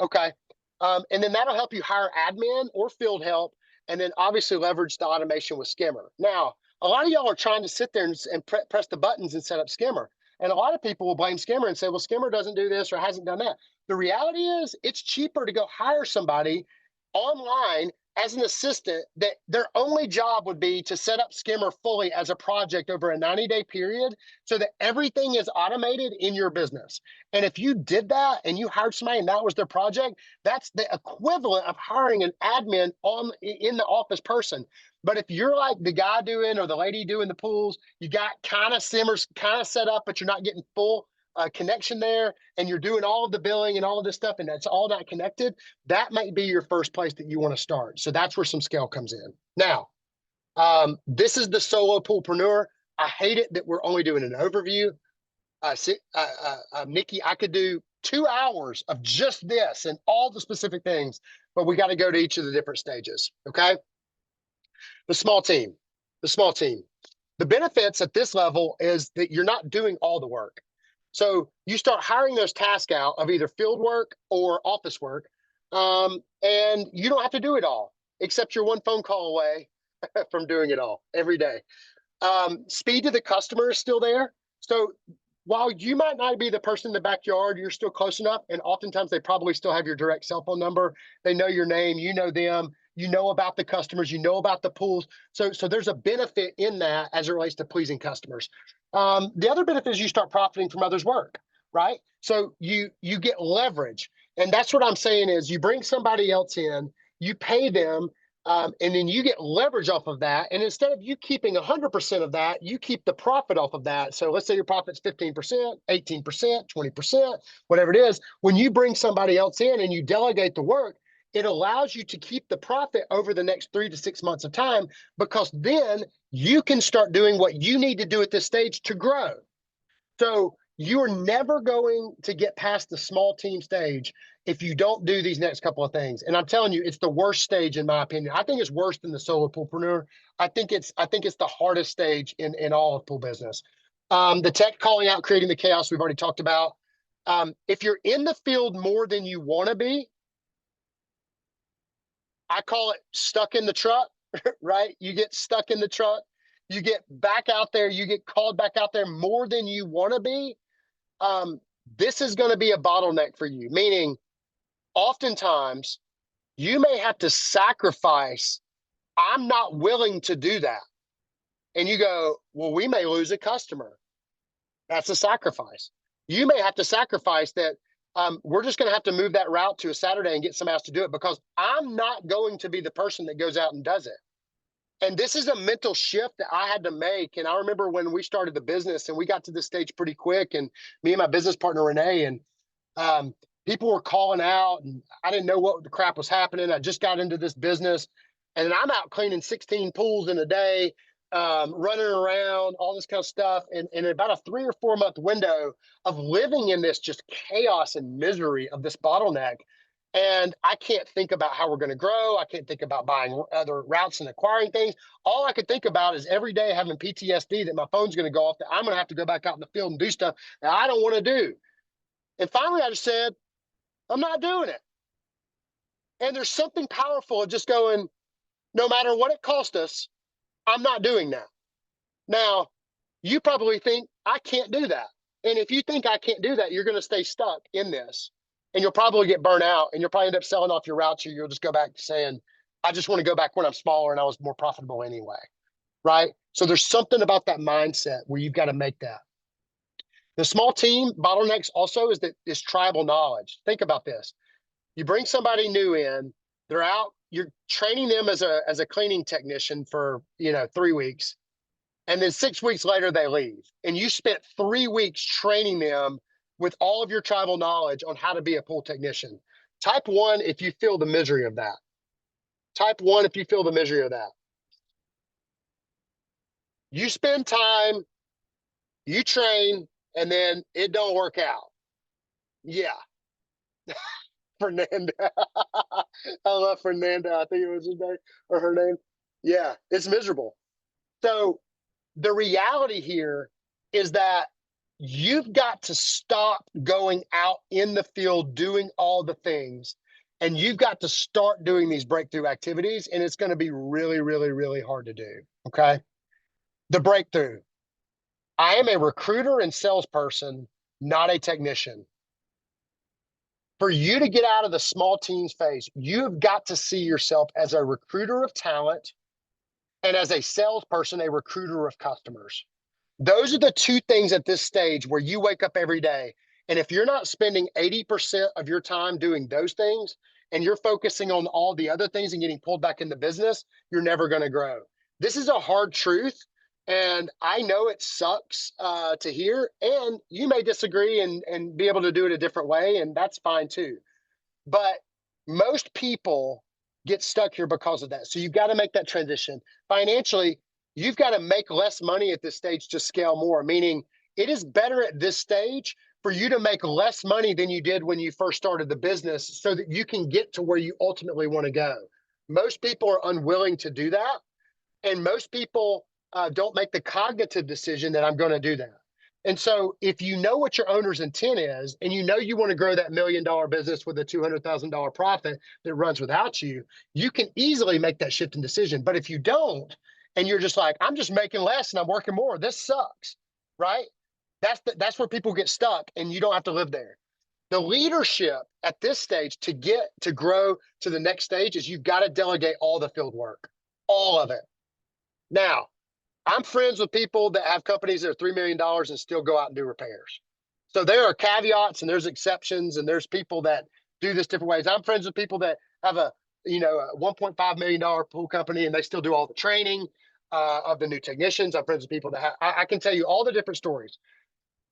S2: Okay. And then that'll help you hire admin or field help, and then obviously leverage the automation with Skimmer. Now, a lot of y'all are trying to sit there and press the buttons and set up Skimmer. And a lot of people will blame Skimmer and say, well, Skimmer doesn't do this or hasn't done that. The reality is it's cheaper to go hire somebody online as an assistant that their only job would be to set up Skimmer fully as a project over a 90-day period so that everything is automated in your business. And if you did that and you hired somebody and that was their project, that's the equivalent of hiring an admin in the office person. But if you're like the guy doing or the lady doing the pools, you got kind of Simmers kind of set up, but you're not getting full connection there, and you're doing all of the billing and all of this stuff, and that's all not connected, that might be your first place that you want to start. So that's where some scale comes in. Now, this is the solo poolpreneur. I hate it that we're only doing an overview. Nikki, I could do 2 hours of just this and all the specific things, but we got to go to each of the different stages. Okay. The small team, the small team. The benefits at this level is that you're not doing all the work. So you start hiring those tasks out of either field work or office work, and you don't have to do it all, except you're one phone call away from doing it all every day. Speed to the customer is still there. So while you might not be the person in the backyard, you're still close enough. And oftentimes they probably still have your direct cell phone number. They know your name, you know them, you know about the customers, you know about the pools. So there's a benefit in that as it relates to pleasing customers. The other benefit is you start profiting from others' work, right? So you get leverage. And that's what I'm saying is you bring somebody else in, you pay them, and then you get leverage off of that. And instead of you keeping 100% of that, you keep the profit off of that. So let's say your profit's 15%, 18%, 20%, whatever it is. When you bring somebody else in and you delegate the work, it allows you to keep the profit over the next 3 to 6 months of time, because then you can start doing what you need to do at this stage to grow. So you're never going to get past the small team stage if you don't do these next couple of things. And I'm telling you, it's the worst stage in my opinion. I think it's worse than the solo poolpreneur. I think it's the hardest stage in all of pool business. The tech calling out, creating the chaos, we've already talked about. If you're in the field more than you want to be, I call it stuck in the truck, right? You get stuck in the truck, you get back out there, you get called back out there more than you want to be. This is going to be a bottleneck for you, meaning oftentimes you may have to sacrifice. I'm not willing to do that. And you go, well, we may lose a customer. That's a sacrifice. You may have to sacrifice that. We're just going to have to move that route to a Saturday and get somebody else to do it, because I'm not going to be the person that goes out and does it. And this is a mental shift that I had to make. And I remember when we started the business and we got to this stage pretty quick, and me and my business partner, Renee, and people were calling out, and I didn't know what the crap was happening. I just got into this business, and I'm out cleaning 16 pools in a day, running around, all this kind of stuff. And in about a 3 or 4 month window of living in this just chaos and misery of this bottleneck. And I can't think about how we're going to grow. I can't think about buying other routes and acquiring things. All I could think about is every day having PTSD that my phone's going to go off, that I'm going to have to go back out in the field and do stuff that I don't want to do. And finally, I just said, I'm not doing it. And there's something powerful of just going, no matter what it cost us, I'm not doing that. Now, you probably think I can't do that. And if you think I can't do that, you're going to stay stuck in this, and you'll probably get burnt out, and you'll probably end up selling off your routes, or you'll just go back to saying, I just want to go back when I'm smaller and I was more profitable anyway. Right. So there's something about that mindset where you've got to make that. The small team bottlenecks also is tribal knowledge. Think about this. You bring somebody new in, they're out, you're training them as a cleaning technician for 3 weeks. And then 6 weeks later, they leave. And you spent 3 weeks training them with all of your tribal knowledge on how to be a pool technician. Type 1 if you feel the misery of that. Type 1 if you feel the misery of that. You spend time, you train, and then it don't work out. Yeah. Fernanda. I love Fernanda. I think it was his name or her name. Yeah, it's miserable. So the reality here is that you've got to stop going out in the field doing all the things, and you've got to start doing these breakthrough activities, and it's going to be really, really, really hard to do. Okay. The breakthrough. I am a recruiter and salesperson, not a technician. For you to get out of the small teams phase, you've got to see yourself as a recruiter of talent, and as a salesperson, a recruiter of customers. Those are the two things at this stage where you wake up every day. And if you're not spending 80% of your time doing those things, and you're focusing on all the other things and getting pulled back into business, you're never going to grow. This is a hard truth. And I know it sucks to hear, and you may disagree and be able to do it a different way, and that's fine too. But most people get stuck here because of that. So you've got to make that transition. Financially, you've got to make less money at this stage to scale more, meaning it is better at this stage for you to make less money than you did when you first started the business so that you can get to where you ultimately want to go. Most people are unwilling to do that. And most people don't make the cognitive decision that I'm going to do that. And so if you know what your owner's intent is, and you know you want to grow that $1 million business with a $200,000 profit that runs without you, you can easily make that shift in decision. But if you don't, and you're just like, I'm just making less and I'm working more, this sucks, right? That's where people get stuck, and you don't have to live there. The leadership at this stage to get to grow to the next stage is you've got to delegate all the field work, all of it. Now, I'm friends with people that have companies that are $3 million and still go out and do repairs. So there are caveats and there's exceptions, and there's people that do this different ways. I'm friends with people that have a $1.5 million pool company and they still do all the training of the new technicians. I'm friends with people that have, I can tell you all the different stories.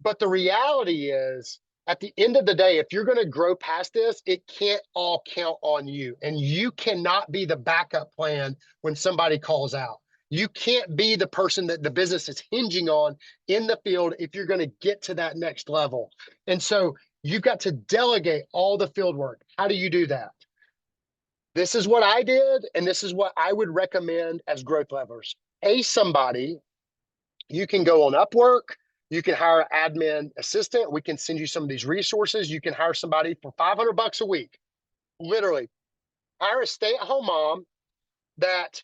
S2: But the reality is, at the end of the day, if you're going to grow past this, it can't all count on you. And you cannot be the backup plan when somebody calls out. You can't be the person that the business is hinging on in the field if you're going to get to that next level. And so you've got to delegate all the field work. How do you do that? This is what I did, and this is what I would recommend as growth levers. Somebody, you can go on Upwork. You can hire an admin assistant. We can send you some of these resources. You can hire somebody for $500 a week. Literally, hire a stay-at-home mom that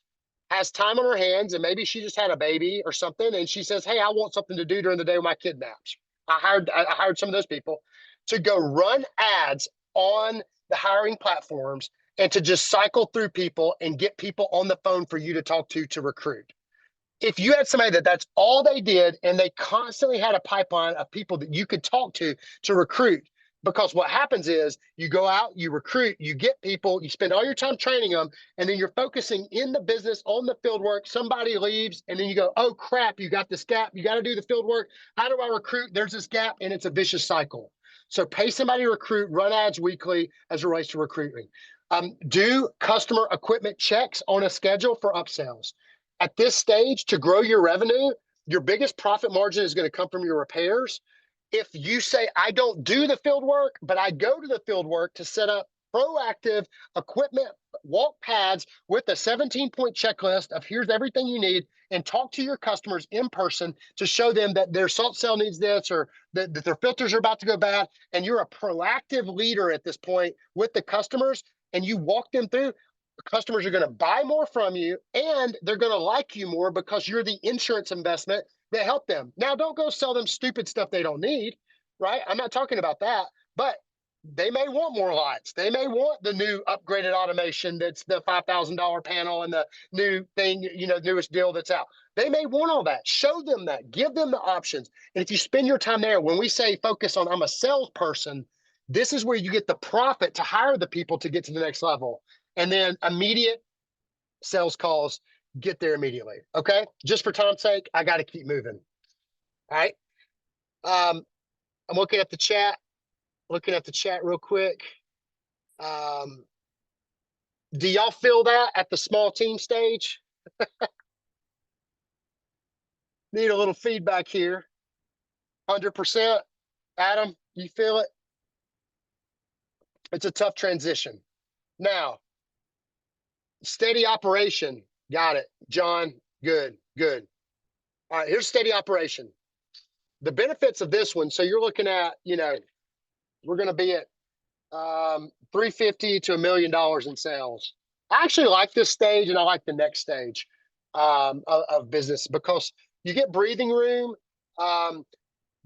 S2: has time on her hands, and maybe she just had a baby or something, and she says, hey, I want something to do during the day when my kid naps. I hired some of those people to go run ads on the hiring platforms and to just cycle through people and get people on the phone for you to talk to recruit. If you had somebody that's all they did, and they constantly had a pipeline of people that you could talk to recruit, because what happens is you go out, you recruit, you get people, you spend all your time training them, and then you're focusing in the business on the field work. Somebody leaves, and then you go, oh crap, you got this gap. You got to do the field work. How do I recruit? There's this gap, and it's a vicious cycle. So pay somebody to recruit, run ads weekly as it relates to recruiting. Do customer equipment checks on a schedule for upsells. At this stage, to grow your revenue, your biggest profit margin is going to come from your repairs. If you say, I don't do the field work, but I go to the field work to set up proactive equipment walk pads with a 17-point checklist of here's everything you need, and talk to your customers in person to show them that their salt cell needs this, or that their filters are about to go bad, and you're a proactive leader at this point with the customers, and you walk them through, customers are going to buy more from you, and they're going to like you more because you're the insurance investment that helped them. Now, don't go sell them stupid stuff they don't need, right? I'm not talking about that, but they may want more lights. They may want the new upgraded automation that's the $5,000 panel and the new thing, newest deal that's out. They may want all that. Show them that. Give them the options. And if you spend your time there, when we say focus on I'm a salesperson, this is where you get the profit to hire the people to get to the next level. And then immediate sales calls, get there immediately. Okay. Just for time's sake, I got to keep moving. All right. I'm looking at the chat real quick. Do y'all feel that at the small team stage? Need a little feedback here. 100%. Adam, you feel it? It's a tough transition. Now, steady operation. Got it. John, good. All right, here's steady operation. The benefits of this one. So you're looking at, we're going to be at 350 to $1 million in sales. I actually like this stage, and I like the next stage of business because you get breathing room.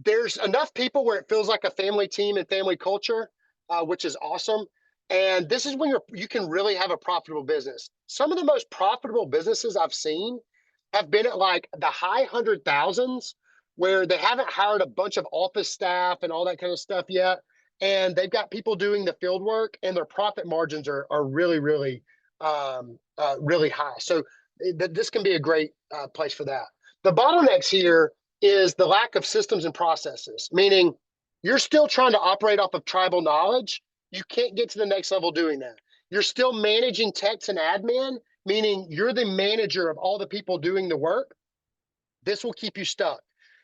S2: There's enough people where it feels like a family team and family culture, which is awesome. And this is when you can really have a profitable business. Some of the most profitable businesses I've seen have been at like the high 100,000s, where they haven't hired a bunch of office staff and all that kind of stuff yet. And they've got people doing the field work, and their profit margins are really, really, really high. So this can be a great place for that. The bottlenecks here is the lack of systems and processes, meaning you're still trying to operate off of tribal knowledge. You can't get to the next level doing that. You're still managing techs and admin, meaning you're the manager of all the people doing the work. This will keep you stuck.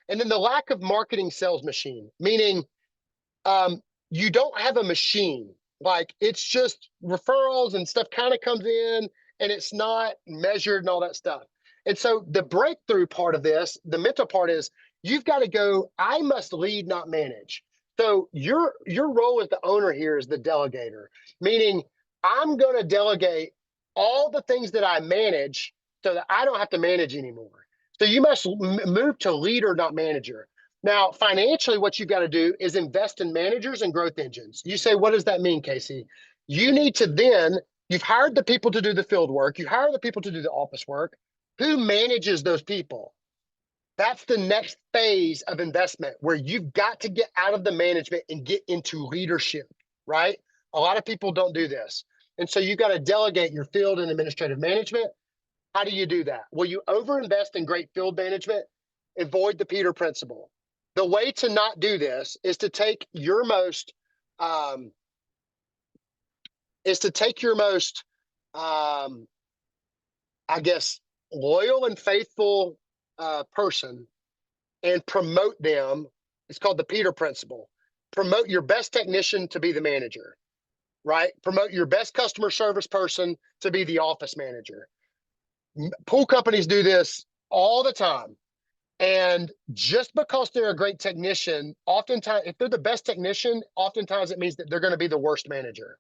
S2: And then the lack of marketing sales machine, meaning you don't have a machine. Like it's just referrals and stuff kind of comes in and it's not measured and all that stuff. And so the breakthrough part of this, the mental part is you've got to go, I must lead, not manage. So your role as the owner here is the delegator, meaning I'm going to delegate all the things that I manage so that I don't have to manage anymore. So you must move to leader, not manager. Now, financially, what you've got to do is invest in managers and growth engines. You say, what does that mean, Casey? You need to then, you've hired the people to do the field work, you hire the people to do the office work. Who manages those people? That's the next phase of investment where you've got to get out of the management and get into leadership, right? A lot of people don't do this. And so you've got to delegate your field and administrative management. How do you do that? Well, you overinvest in great field management, avoid the Peter principle. The way to not do this is to take your most, um, I guess, loyal and faithful person and promote them. It's called the Peter principle. Promote your best technician to be the manager, right? Promote your best customer service person to be the office manager. Pool companies do this all the time. And just because they're a great technician, oftentimes, if they're the best technician, oftentimes it means that they're going to be the worst manager.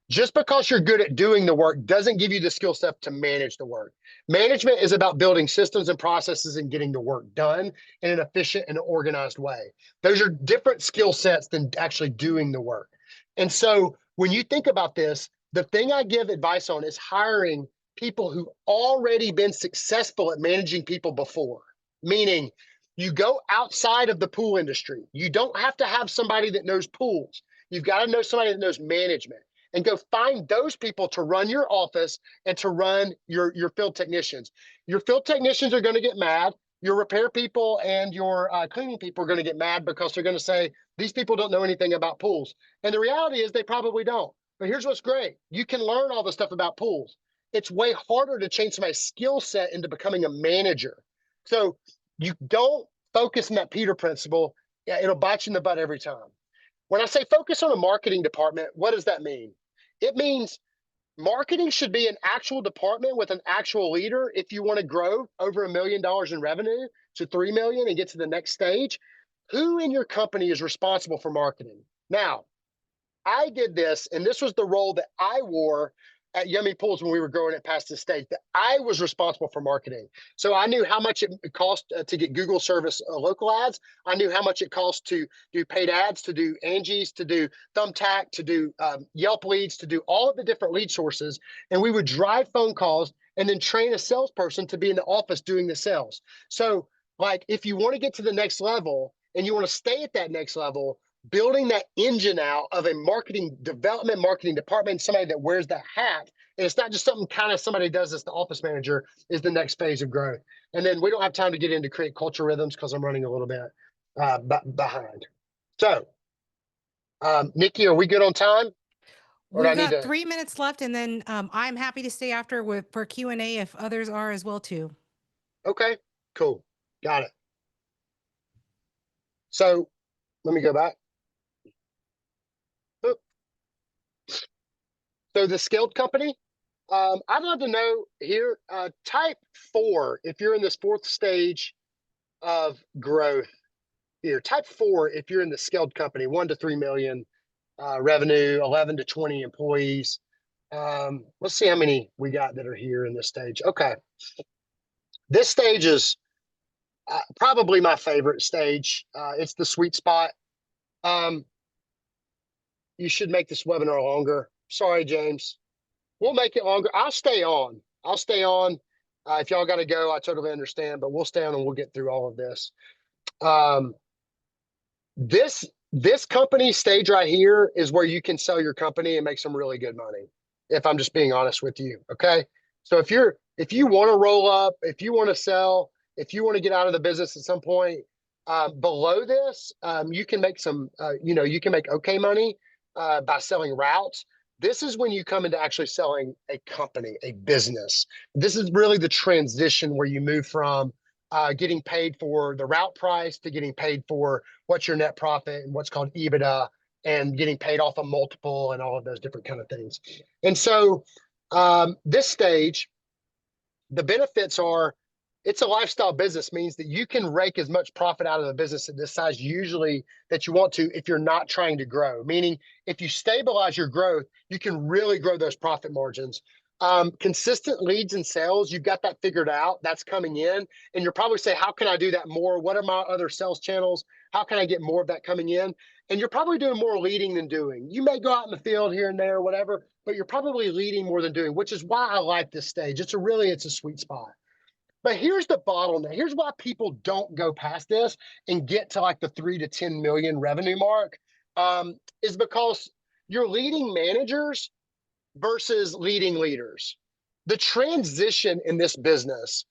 S2: Just because you're good at doing the work doesn't give you the skill set to manage the work. Management is about building systems and processes and getting the work done in an efficient and organized way. Those are different skill sets than actually doing the work. And so when you think about this, the thing I give advice on is hiring people who've already been successful at managing people before. Meaning you go outside of the pool industry. You don't have to have somebody that knows pools. You've got to know somebody that knows management and go find those people to run your office and to run your field technicians. Your field technicians are going to get mad. Your repair people and your cleaning people are going to get mad because they're going to say, these people don't know anything about pools. And the reality is they probably don't. But here's what's great. You can learn all the stuff about pools. It's way harder to change somebody's skill set into becoming a manager. So you don't focus on that Peter principle. Yeah, it'll bite you in the butt every time. When I say focus on a marketing department, what does that mean? It means marketing should be an actual department with an actual leader. If you want to grow over $1 million in revenue to 3 million and get to the next stage, who in your company is responsible for marketing? Now, I did this, and this was the role that I wore at Yummy Pools when we were growing it past the stage, that I was responsible for marketing. So I knew how much it cost to get Google service local ads. I knew how much it cost to do paid ads, to do Angie's, to do Thumbtack, to do Yelp leads, to do all of the different lead sources. And we would drive phone calls and then train a salesperson to be in the office doing the sales. So like if you want to get to the next level and you want to stay at that next level, building that engine out of a marketing development, marketing department, somebody that wears that hat. And it's not just something kind of somebody does as the office manager is the next phase of growth. And then we don't have time to get into create culture rhythms because I'm running a little bit behind. So, Nikki, are we good on time? Or do I
S1: We've
S2: need
S1: got
S2: to?
S1: 3 minutes left, and then I'm happy to stay after for Q&A if others are as well too.
S2: Okay, cool. Got it. So let me go back. Oop. So the scaled company, I'd love to know here, type 4, if you're in this fourth stage of growth here, type 4, if you're in the scaled company, 1 to 3 million revenue, 11 to 20 employees. Let's see how many we got that are here in this stage. Okay. This stage is probably my favorite stage. It's the sweet spot. You should make this webinar longer. Sorry, James. We'll make it longer. I'll stay on. I'll stay on. If y'all got to go, I totally understand, but we'll stay on and we'll get through all of this. This company stage right here is where you can sell your company and make some really good money, if I'm just being honest with you. Okay. So if you want to roll up, if you want to sell, if you want to get out of the business at some point, below this, you can make you can make okay money by selling routes. This is when you come into actually selling a company, a business. This is really the transition where you move from getting paid for the route price to getting paid for what's your net profit and what's called EBITDA, and getting paid off a multiple and all of those different kind of things. And so this stage, the benefits are, it's a lifestyle business, means that you can rake as much profit out of the business at this size usually that you want to if you're not trying to grow. Meaning, if you stabilize your growth, you can really grow those profit margins. Consistent leads and sales, you've got that figured out. That's coming in. And you'll probably say, how can I do that more? What are my other sales channels? How can I get more of that coming in? And you're probably doing more leading than doing. You may go out in the field here and there, whatever, but you're probably leading more than doing, which is why I like this stage. It's a sweet spot. But here's the bottleneck. Here's why people don't go past this and get to like the 3 to 10 million revenue mark, is because you're leading managers versus leading leaders. The transition in this business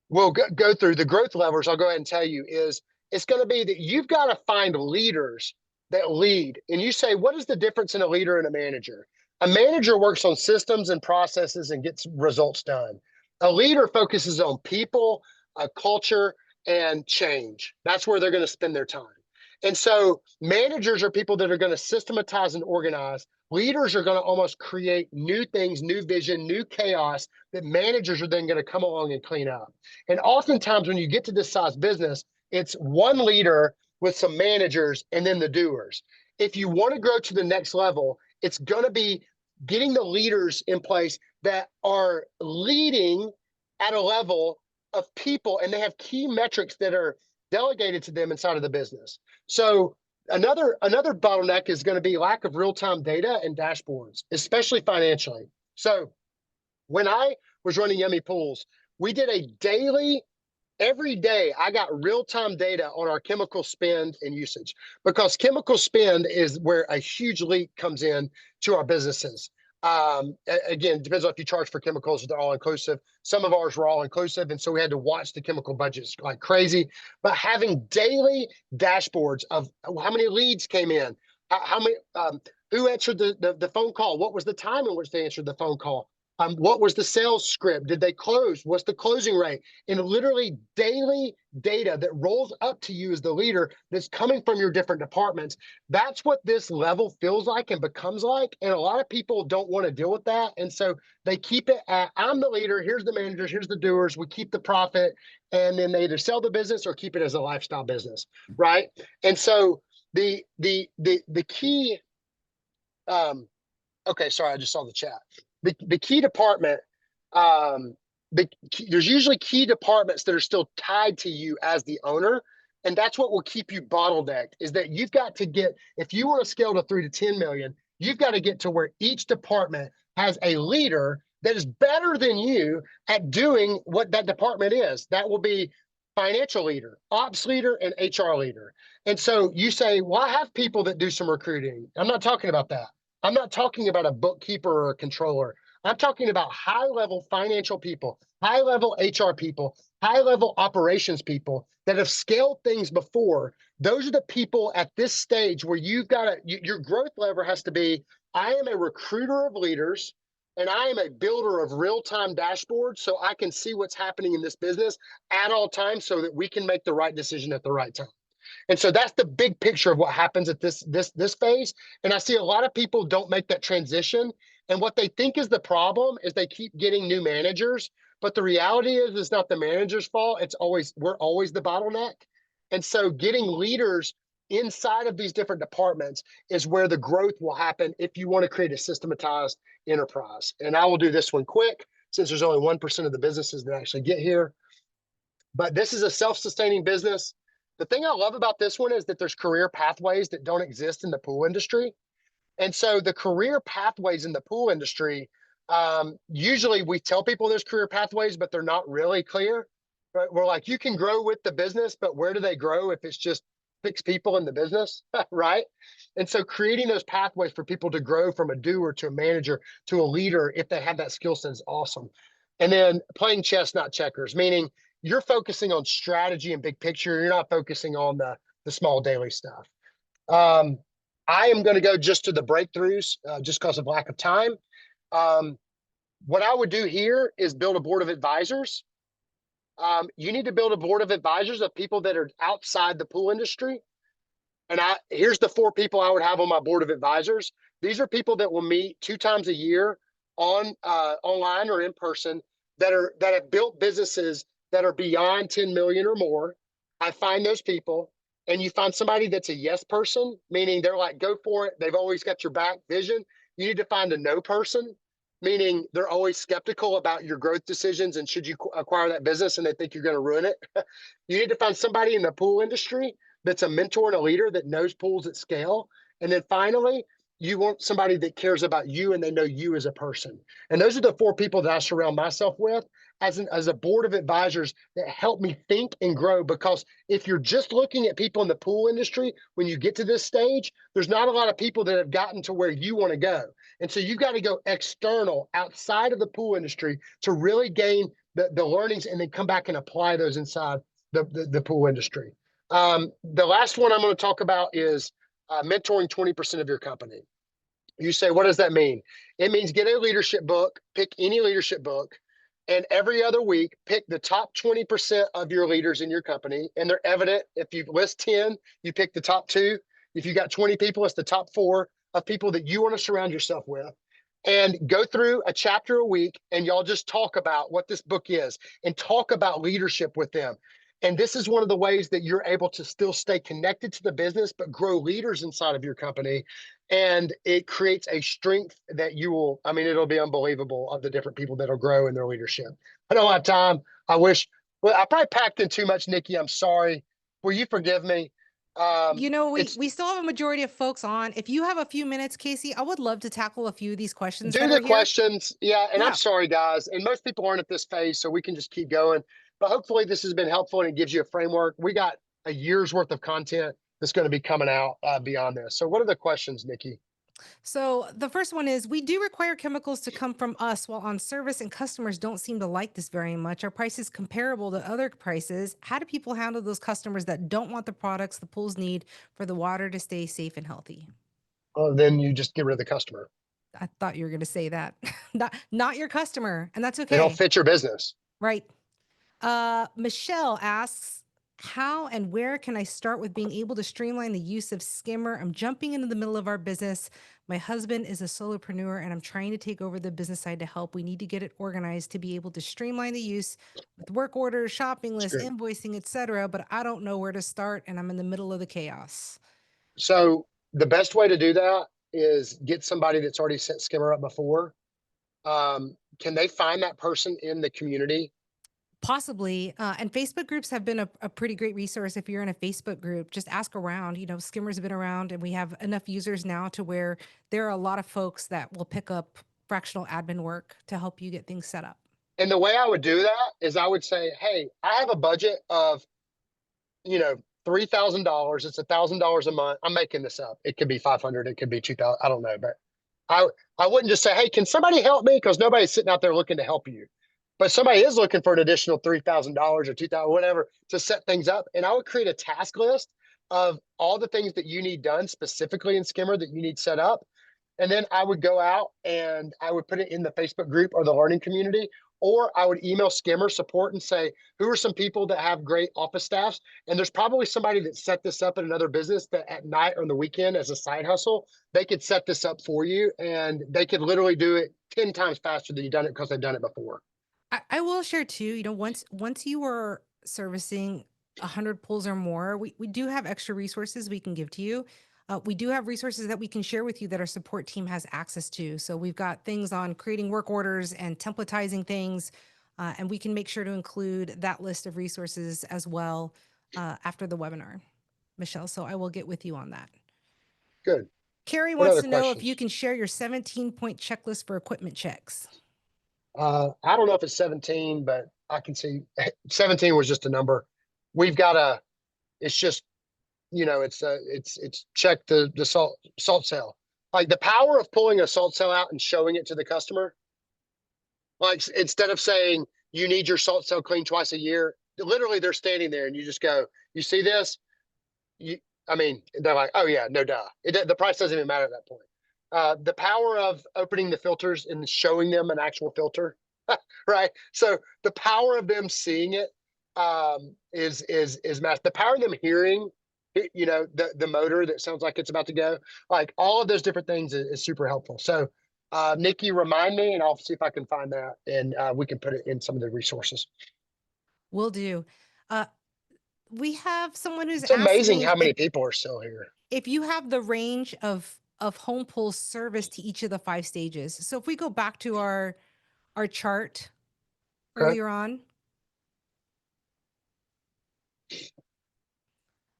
S2: will go through the growth levers. I'll go ahead and tell you is it's going to be that you've got to find leaders that lead. And you say, what is the difference in a leader and a manager? A manager works on systems and processes and gets results done. A leader focuses on people, culture, and change. That's where they're going to spend their time. And so managers are people that are going to systematize and organize. Leaders are going to almost create new things, new vision, new chaos that managers are then going to come along and clean up. And oftentimes when you get to this size business, it's one leader with some managers and then the doers. If you want to grow to the next level, it's going to be getting the leaders in place that are leading at a level of people, and they have key metrics that are delegated to them inside of the business. So another bottleneck is going to be lack of real-time data and dashboards, especially financially. So when I was running Yummy Pools, we did a daily, every day I got real-time data on our chemical spend and usage, because chemical spend is where a huge leak comes in to our businesses. Again, depends on if you charge for chemicals or they're all inclusive. Some of ours were all inclusive, and so we had to watch the chemical budgets like crazy. But having daily dashboards of how many leads came in, how many, who answered the phone call, what was the time in which they answered the phone call, what was the sales script, did they close, what's the closing rate, and literally daily data that rolls up to you as the leader that's coming from your different departments. That's what this level feels like and becomes like. And a lot of people don't want to deal with that. And so they keep it at, I'm the leader, here's the managers, here's the doers, we keep the profit, and then they either sell the business or keep it as a lifestyle business, right? And so the key, okay, sorry, I just saw the chat. The key department, there's usually key departments that are still tied to you as the owner. And that's what will keep you bottlenecked, is that you've got to get, if you want to scale to 3 to 10 million, you've got to get to where each department has a leader that is better than you at doing what that department is. That will be financial leader, ops leader, and HR leader. And so you say, well, I have people that do some recruiting. I'm not talking about that. I'm not talking about a bookkeeper or a controller. I'm talking about high-level financial people, high-level HR people, high-level operations people that have scaled things before. Those are the people at this stage where you've got to, your growth lever has to be, I am a recruiter of leaders, and I am a builder of real-time dashboards so I can see what's happening in this business at all times so that we can make the right decision at the right time. And so that's the big picture of what happens at this phase. And I see a lot of people don't make that transition. And what they think is the problem is they keep getting new managers. But the reality is it's not the manager's fault. We're always the bottleneck. And so getting leaders inside of these different departments is where the growth will happen if you want to create a systematized enterprise. And I will do this one quick since there's only 1% of the businesses that actually get here. But this is a self-sustaining business. The thing I love about this one is that there's career pathways that don't exist in the pool industry. And so the career pathways in the pool industry, usually we tell people there's career pathways, but they're not really clear. Right? We're like, you can grow with the business, but where do they grow if it's just 6 people in the business, right? And so creating those pathways for people to grow from a doer to a manager to a leader, if they have that skill set, is awesome. And then playing chess, not checkers, meaning you're focusing on strategy and big picture. You're not focusing on the small daily stuff. I am going to go just to the breakthroughs just because of lack of time. What I would do here is build a board of advisors. You need to build a board of advisors of people that are outside the pool industry. And here's the 4 people I would have on my board of advisors. These are people that will meet 2 times a year on online or in person that have built businesses that are beyond 10 million or more. I find those people, and you find somebody that's a yes person, meaning they're like, go for it. They've always got your back vision. You need to find a no person, meaning they're always skeptical about your growth decisions and should you acquire that business and they think you're going to ruin it. You need to find somebody in the pool industry that's a mentor and a leader that knows pools at scale. And then finally, you want somebody that cares about you and they know you as a person. And those are the 4 people that I surround myself with as a board of advisors that help me think and grow. Because if you're just looking at people in the pool industry, when you get to this stage, there's not a lot of people that have gotten to where you want to go. And so you've got to go external outside of the pool industry to really gain the learnings and then come back and apply those inside the pool industry. The last one I'm going to talk about is mentoring 20% of your company. You say, what does that mean? It means get a leadership book, pick any leadership book, and every other week, pick the top 20% of your leaders in your company. And they're evident. If you list 10, you pick the top 2. If you got 20 people, it's the top 4 of people that you want to surround yourself with. And go through a chapter a week, and y'all just talk about what this book is and talk about leadership with them. And this is one of the ways that you're able to still stay connected to the business, but grow leaders inside of your company. And it creates a strength that you will, I mean, it'll be unbelievable of the different people that'll grow in their leadership. I don't have time. I wish, well, I probably packed in too much, Nikki. I'm sorry. Will you forgive me? It's
S1: We still have a majority of folks on. If you have a few minutes, Casey, I would love to tackle a few of these questions
S2: do
S1: that
S2: the
S1: are here.
S2: questions. Yeah. And I'm
S1: Yeah.
S2: sorry, guys. And most people aren't at this phase, so we can just keep going. But hopefully this has been helpful and it gives you a framework. We got a year's worth of content that's going to be coming out beyond this. So what are the questions, Nikki?
S1: So the first one is we do require chemicals to come from us while on service, and customers don't seem to like this very much. Our price is comparable to other prices. How do people handle those customers that don't want the products the pools need for the water to stay safe and healthy?
S2: Then you just get rid of the customer.
S1: I thought you were going to say that. Not your customer, and that's
S2: They don't
S1: okay.
S2: fit your business.
S1: Right. Michelle asks, how and where can I start with being able to streamline the use of Skimmer? I'm jumping into the middle of our business. My husband is a solopreneur and I'm trying to take over the business side to help. We need to get it organized to be able to streamline the use with work orders, shopping lists,
S2: Sure.
S1: invoicing, etc. But I don't know where to start and I'm in the middle of the chaos.
S2: So the best way to do that is get somebody that's already set Skimmer up before. Can they find that person in the community?
S1: Possibly. And Facebook groups have been a pretty great resource. If you're in a Facebook group, just ask around. Skimmer's been around and we have enough users now to where there are a lot of folks that will pick up fractional admin work to help you get things set up.
S2: And the way I would do that is I would say, hey, I have a budget of, you know, $3,000. It's $1,000 a month. I'm making this up. It could be 500. It could be 2,000. I don't know, but I I wouldn't just say, hey, can somebody help me? Because nobody's sitting out there looking to help you. But somebody is looking for an additional $3,000 or 2,000, whatever, to set things up. And I would create a task list of all the things that you need done specifically in Skimmer that you need set up. And then I would go out and I would put it in the Facebook group or the learning community, or I would email Skimmer support and say, who are some people that have great office staffs? And there's probably somebody that set this up in another business that at night or on the weekend as a side hustle, they could set this up for you and they could literally do it 10 times faster than you've done it because they've done it before.
S1: I will share too, once you are servicing 100 pools or more, we do have extra resources we can give to you. We do have resources that we can share with you that our support team has access to. So we've got things on creating work orders and templatizing things, and we can make sure to include that list of resources as well after the webinar, Michelle. So I will get with you on that.
S2: Good.
S1: Carrie
S2: What
S1: wants
S2: other
S1: to know if you
S2: questions?
S1: can share your 17-point checklist for equipment checks.
S2: I don't know if it's 17, but I can see 17 was just a number. We've got it's just, it's check the salt cell. Like the power of pulling a salt cell out and showing it to the customer. Like instead of saying you need your salt cell cleaned twice a year, literally they're standing there and you just go, you see this? You, I mean, they're like, oh yeah, no duh. The price doesn't even matter at that point. The power of opening the filters and showing them an actual filter, right? So the power of them seeing it is massive. The power of them hearing, the motor that sounds like it's about to go, like all of those different things is super helpful. So, Nikki, remind me, and I'll see if I can find that, and we can put it in some of the resources.
S1: Will do. Uh, we have someone who's
S2: It's amazing
S1: asking
S2: how many people are still here.
S1: if you have the range of home pull service to each of the 5 stages. So if we go back to our chart
S2: Okay.
S1: earlier on,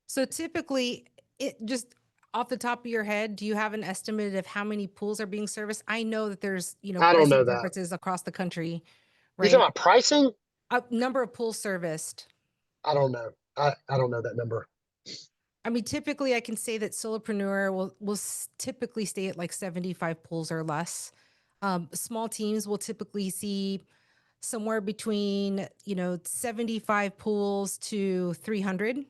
S1: so typically it just off the top of your head, do you have an estimate of how many pools are being serviced? I know that there's,
S2: I don't know
S1: pricing
S2: that.
S1: differences across the country,
S2: You talking
S1: right?
S2: about pricing?
S1: A number of pools serviced.
S2: I don't know. I don't know that number.
S1: I mean, typically I can say that solopreneur will typically stay at like 75 pools or less. Small teams will typically see somewhere between 75 pools to 300,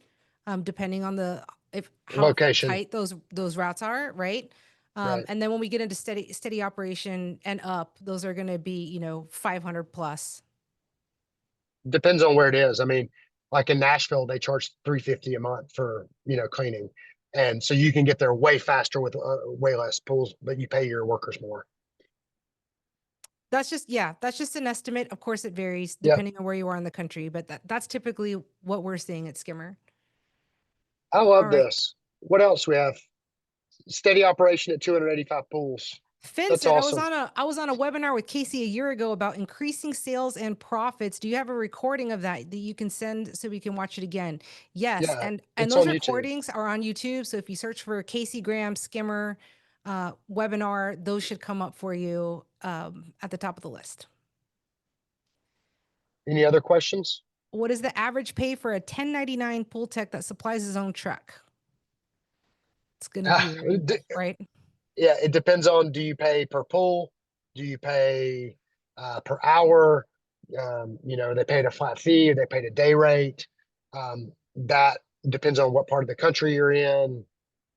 S1: depending on the if how
S2: Location,
S1: tight those routes are, right?
S2: right?
S1: And then when we get into steady operation and up, those are going to be 500 plus.
S2: Depends on where it is. I mean, like in Nashville, they charge $350 a month for cleaning, and so you can get there way faster with way less pools, but you pay your workers more.
S1: That's just an estimate. Of course, it varies
S2: Yep,
S1: depending on where you are in the country, but that's typically what we're seeing at Skimmer.
S2: I
S1: All
S2: love
S1: right.
S2: this. What else we have? Steady operation at 285 pools.
S1: Finn
S2: That's
S1: said
S2: awesome.
S1: I was on a webinar with Casey a year ago about increasing sales and profits. Do you have a recording of that you can send so we can watch it again? Yes,
S2: Yeah,
S1: and
S2: it's
S1: those
S2: on YouTube.
S1: recordings are on YouTube. So if you search for Casey Graham Skimmer webinar, those should come up for you at the top of the list.
S2: Any other questions?
S1: What is the average pay for a 1099 pool tech that supplies his own truck? It's going to be range, right?
S2: Yeah, it depends on, do you pay per pull? Do you pay per hour? They paid a flat fee, or they paid a day rate. That depends on what part of the country you're in.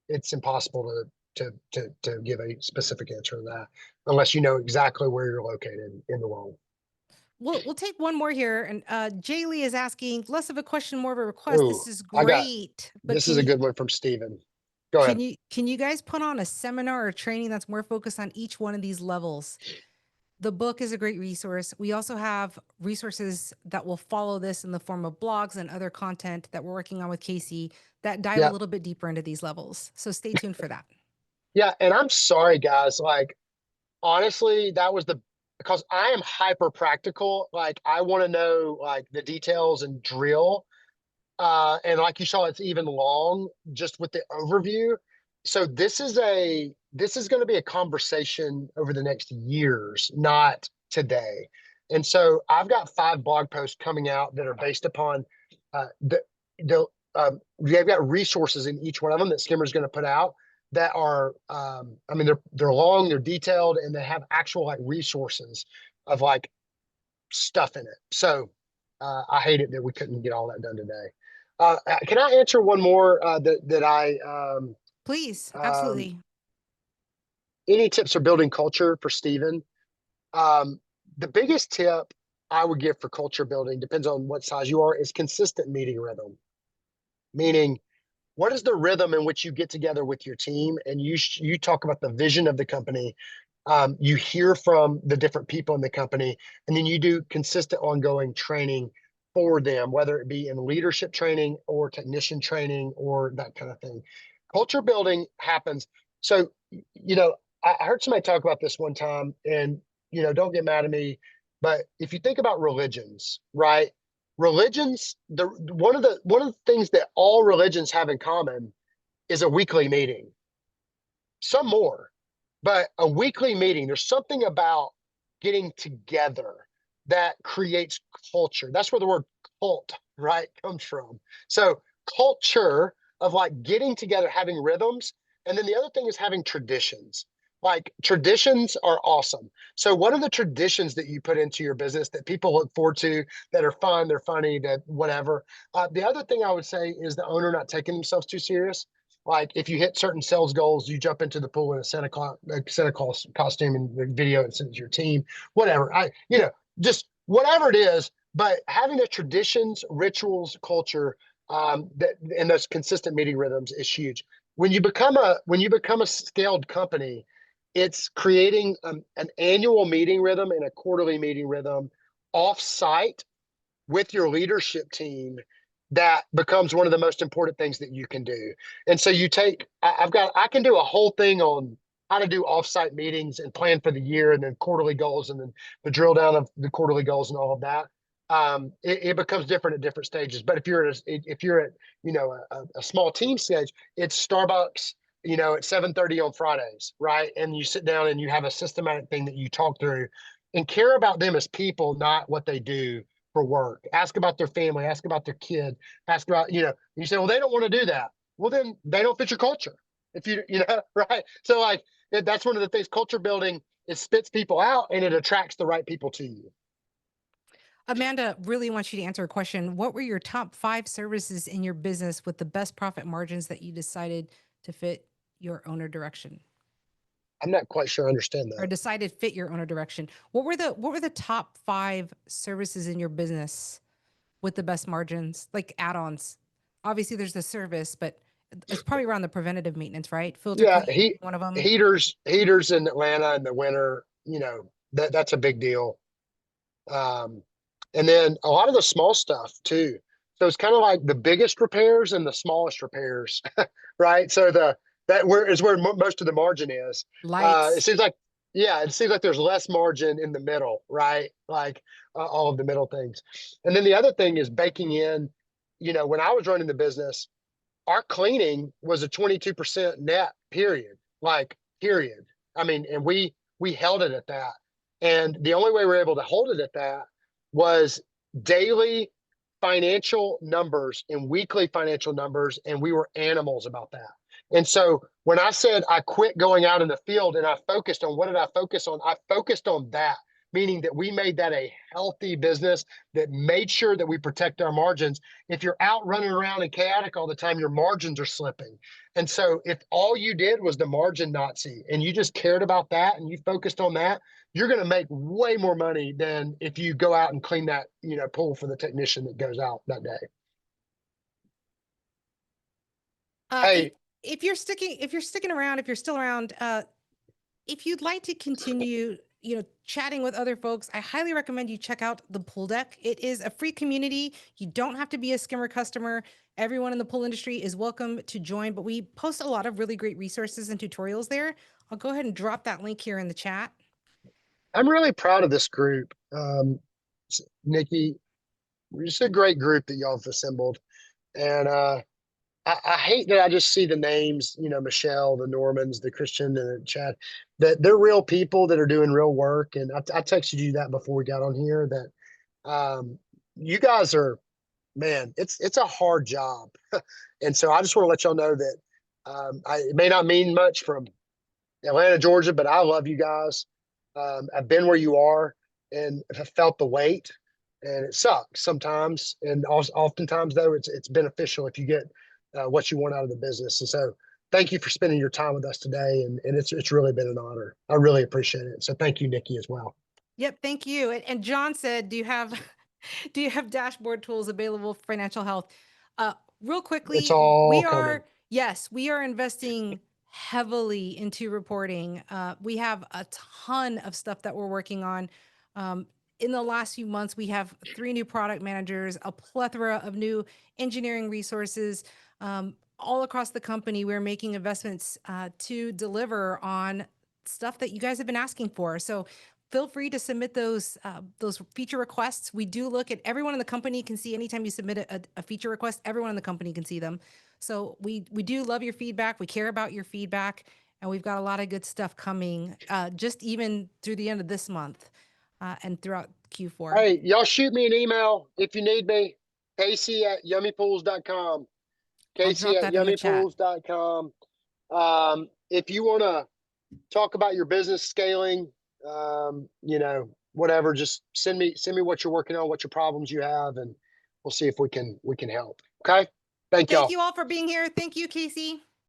S2: It's impossible to give a specific answer to that unless you know exactly where you're located in the world.
S1: We'll take one more here, and Jay Lee is asking less of a question, more of a request.
S2: Ooh,
S1: This is
S2: I got
S1: great, but
S2: this is a good one from Steven. Go ahead.
S1: can you guys put on a seminar or training that's more focused on each one of these levels? The book is a great resource. We also have resources that will follow this in the form of blogs and other content that we're working on with Casey that dive a
S2: Yeah.
S1: little bit deeper into these levels. So stay tuned for that.
S2: Yeah. And I'm sorry, guys. Like, honestly, that was because I am hyper practical. Like, I want to know like the details and drill. And like you saw, it's even long just with the overview. So this is going to be a conversation over the next years, not today. And so I've got 5 blog posts coming out that are based upon the they've got resources in each one of them that Skimmer's going to put out that are I mean they're long, they're detailed, and they have actual like resources of like stuff in it. So I hate it that we couldn't get all that done today. Can I answer one more that I
S1: Please,
S2: um,
S1: absolutely.
S2: any tips for building culture for Stephen? Um, the biggest tip I would give for culture building, depends on what size you are, is consistent meeting rhythm. Meaning, what is the rhythm in which you get together with your team and you talk about the vision of the company? You hear from the different people in the company, and then you do consistent ongoing training for them, whether it be in leadership training or technician training or that kind of thing. Culture building happens. So, I heard somebody talk about this one time, and don't get mad at me, but if you think about religions, right? Religions, the one of the things that all religions have in common is a weekly meeting. Some more, but a weekly meeting. There's something about getting together that creates culture. That's where the word cult, right, comes from. So culture of like getting together, having rhythms. And then the other thing is having traditions. Like traditions are awesome. So what are the traditions that you put into your business that people look forward to, that are fun, they're funny, that whatever? The other thing I would say is the owner not taking themselves too serious. Like if you hit certain sales goals, you jump into the pool in a Santa Claus costume and the video and send it to your team, whatever. Just whatever it is, but having the traditions, rituals, culture, that and those consistent meeting rhythms is huge. When you become a scaled company, it's creating an annual meeting rhythm and a quarterly meeting rhythm off site with your leadership team that becomes one of the most important things that you can do. And so I can do a whole thing on how to do offsite meetings and plan for the year and then quarterly goals and then the drill down of the quarterly goals and all of that. It becomes different at different stages. But if you're at, a small team stage, it's Starbucks, at 7:30 on Fridays, right? And you sit down and you have a systematic thing that you talk through and care about them as people, not what they do for work. Ask about their family, ask about their kid, ask about, you say, well, they don't want to do that. Well, then they don't fit your culture. If right. So like that's one of the things, culture building, it spits people out and it attracts the right people to you.
S1: Amanda really wants you to answer a question. What were your top 5 services in your business with the best profit margins that you decided to fit your owner direction
S2: I'm not quite sure I understand
S1: or
S2: that.
S1: decided fit your owner direction? What were the top 5 services in your business with the best margins, like add-ons? Obviously there's the service, but it's probably around the preventative maintenance, right? Filter
S2: Yeah,
S1: clean, one of them.
S2: heaters in Atlanta in the winter, that's a big deal. Um, and then a lot of the small stuff too. So it's kind of like the biggest repairs and the smallest repairs, right? So where most of the margin is. It
S1: Lights.
S2: seems like, yeah, it seems like there's less margin in the middle, right? Like all of the middle things. And then the other thing is baking in, when I was running the business, our cleaning was a 22% net, period. Like, period. I mean, and we held it at that. And the only way we were able to hold it at that was daily financial numbers and weekly financial numbers, and we were animals about that. And so when I said I quit going out in the field and I focused on, what did I focus on? I focused on that, meaning that we made that a healthy business that made sure that we protect our margins. If you're out running around and chaotic all the time, your margins are slipping. And so if all you did was the margin Nazi and you just cared about that and you focused on that, you're going to make way more money than if you go out and clean that, pool for the technician that goes out that day.
S1: If
S2: Hey,
S1: if you're sticking around, if you're still around, if you'd like to continue, chatting with other folks, I highly recommend you check out the Pool Deck. It is a free community. You don't have to be a Skimmer customer. Everyone in the pool industry is welcome to join, but we post a lot of really great resources and tutorials there. I'll go ahead and drop that link here in the chat.
S2: I'm really proud of this group. Nikki, it's a great group that y'all have assembled. And I hate that I just see the names, Michelle, the Normans, the Christian, and the Chad, that they're real people that are doing real work. And I texted you that before we got on here that you guys are, man, it's a hard job. And so I just want to let y'all know that it may not mean much from Atlanta, Georgia, but I love you guys. I've been where you are and have felt the weight, and it sucks sometimes. And oftentimes, though, it's beneficial if you get what you want out of the business. And so, thank you for spending your time with us today, and it's really been an honor. I really appreciate it. So, thank you, Nikki, as well.
S1: Yep, thank you. And John said, "Do you have do you have dashboard tools available for financial health?" Real
S2: It's
S1: quickly,
S2: all coming.
S1: yes, we are investing heavily into reporting. We have a ton of stuff that we're working on. Um, in the last few months, we have 3 new product managers, a plethora of new engineering resources. All across the company, we're making investments to deliver on stuff that you guys have been asking for. So feel free to submit those feature requests. We do look at everyone in the company can see anytime you submit a feature request, everyone in the company can see them. So we do love your feedback. We care about your feedback, and we've got a lot of good stuff coming, just even through the end of this month, and throughout Q4.
S2: Hey, y'all shoot me an email if you need me. Casey@yummypools.com.
S1: I'll
S2: Casey
S1: drop
S2: at
S1: that in the chat.
S2: yummypools.com. If you want to talk about your business scaling, whatever, just send me what you're working on, what your problems you have, and we'll see if we can help. Okay. Thank
S1: Thank
S2: y'all.
S1: you all for being here. Thank you, Casey.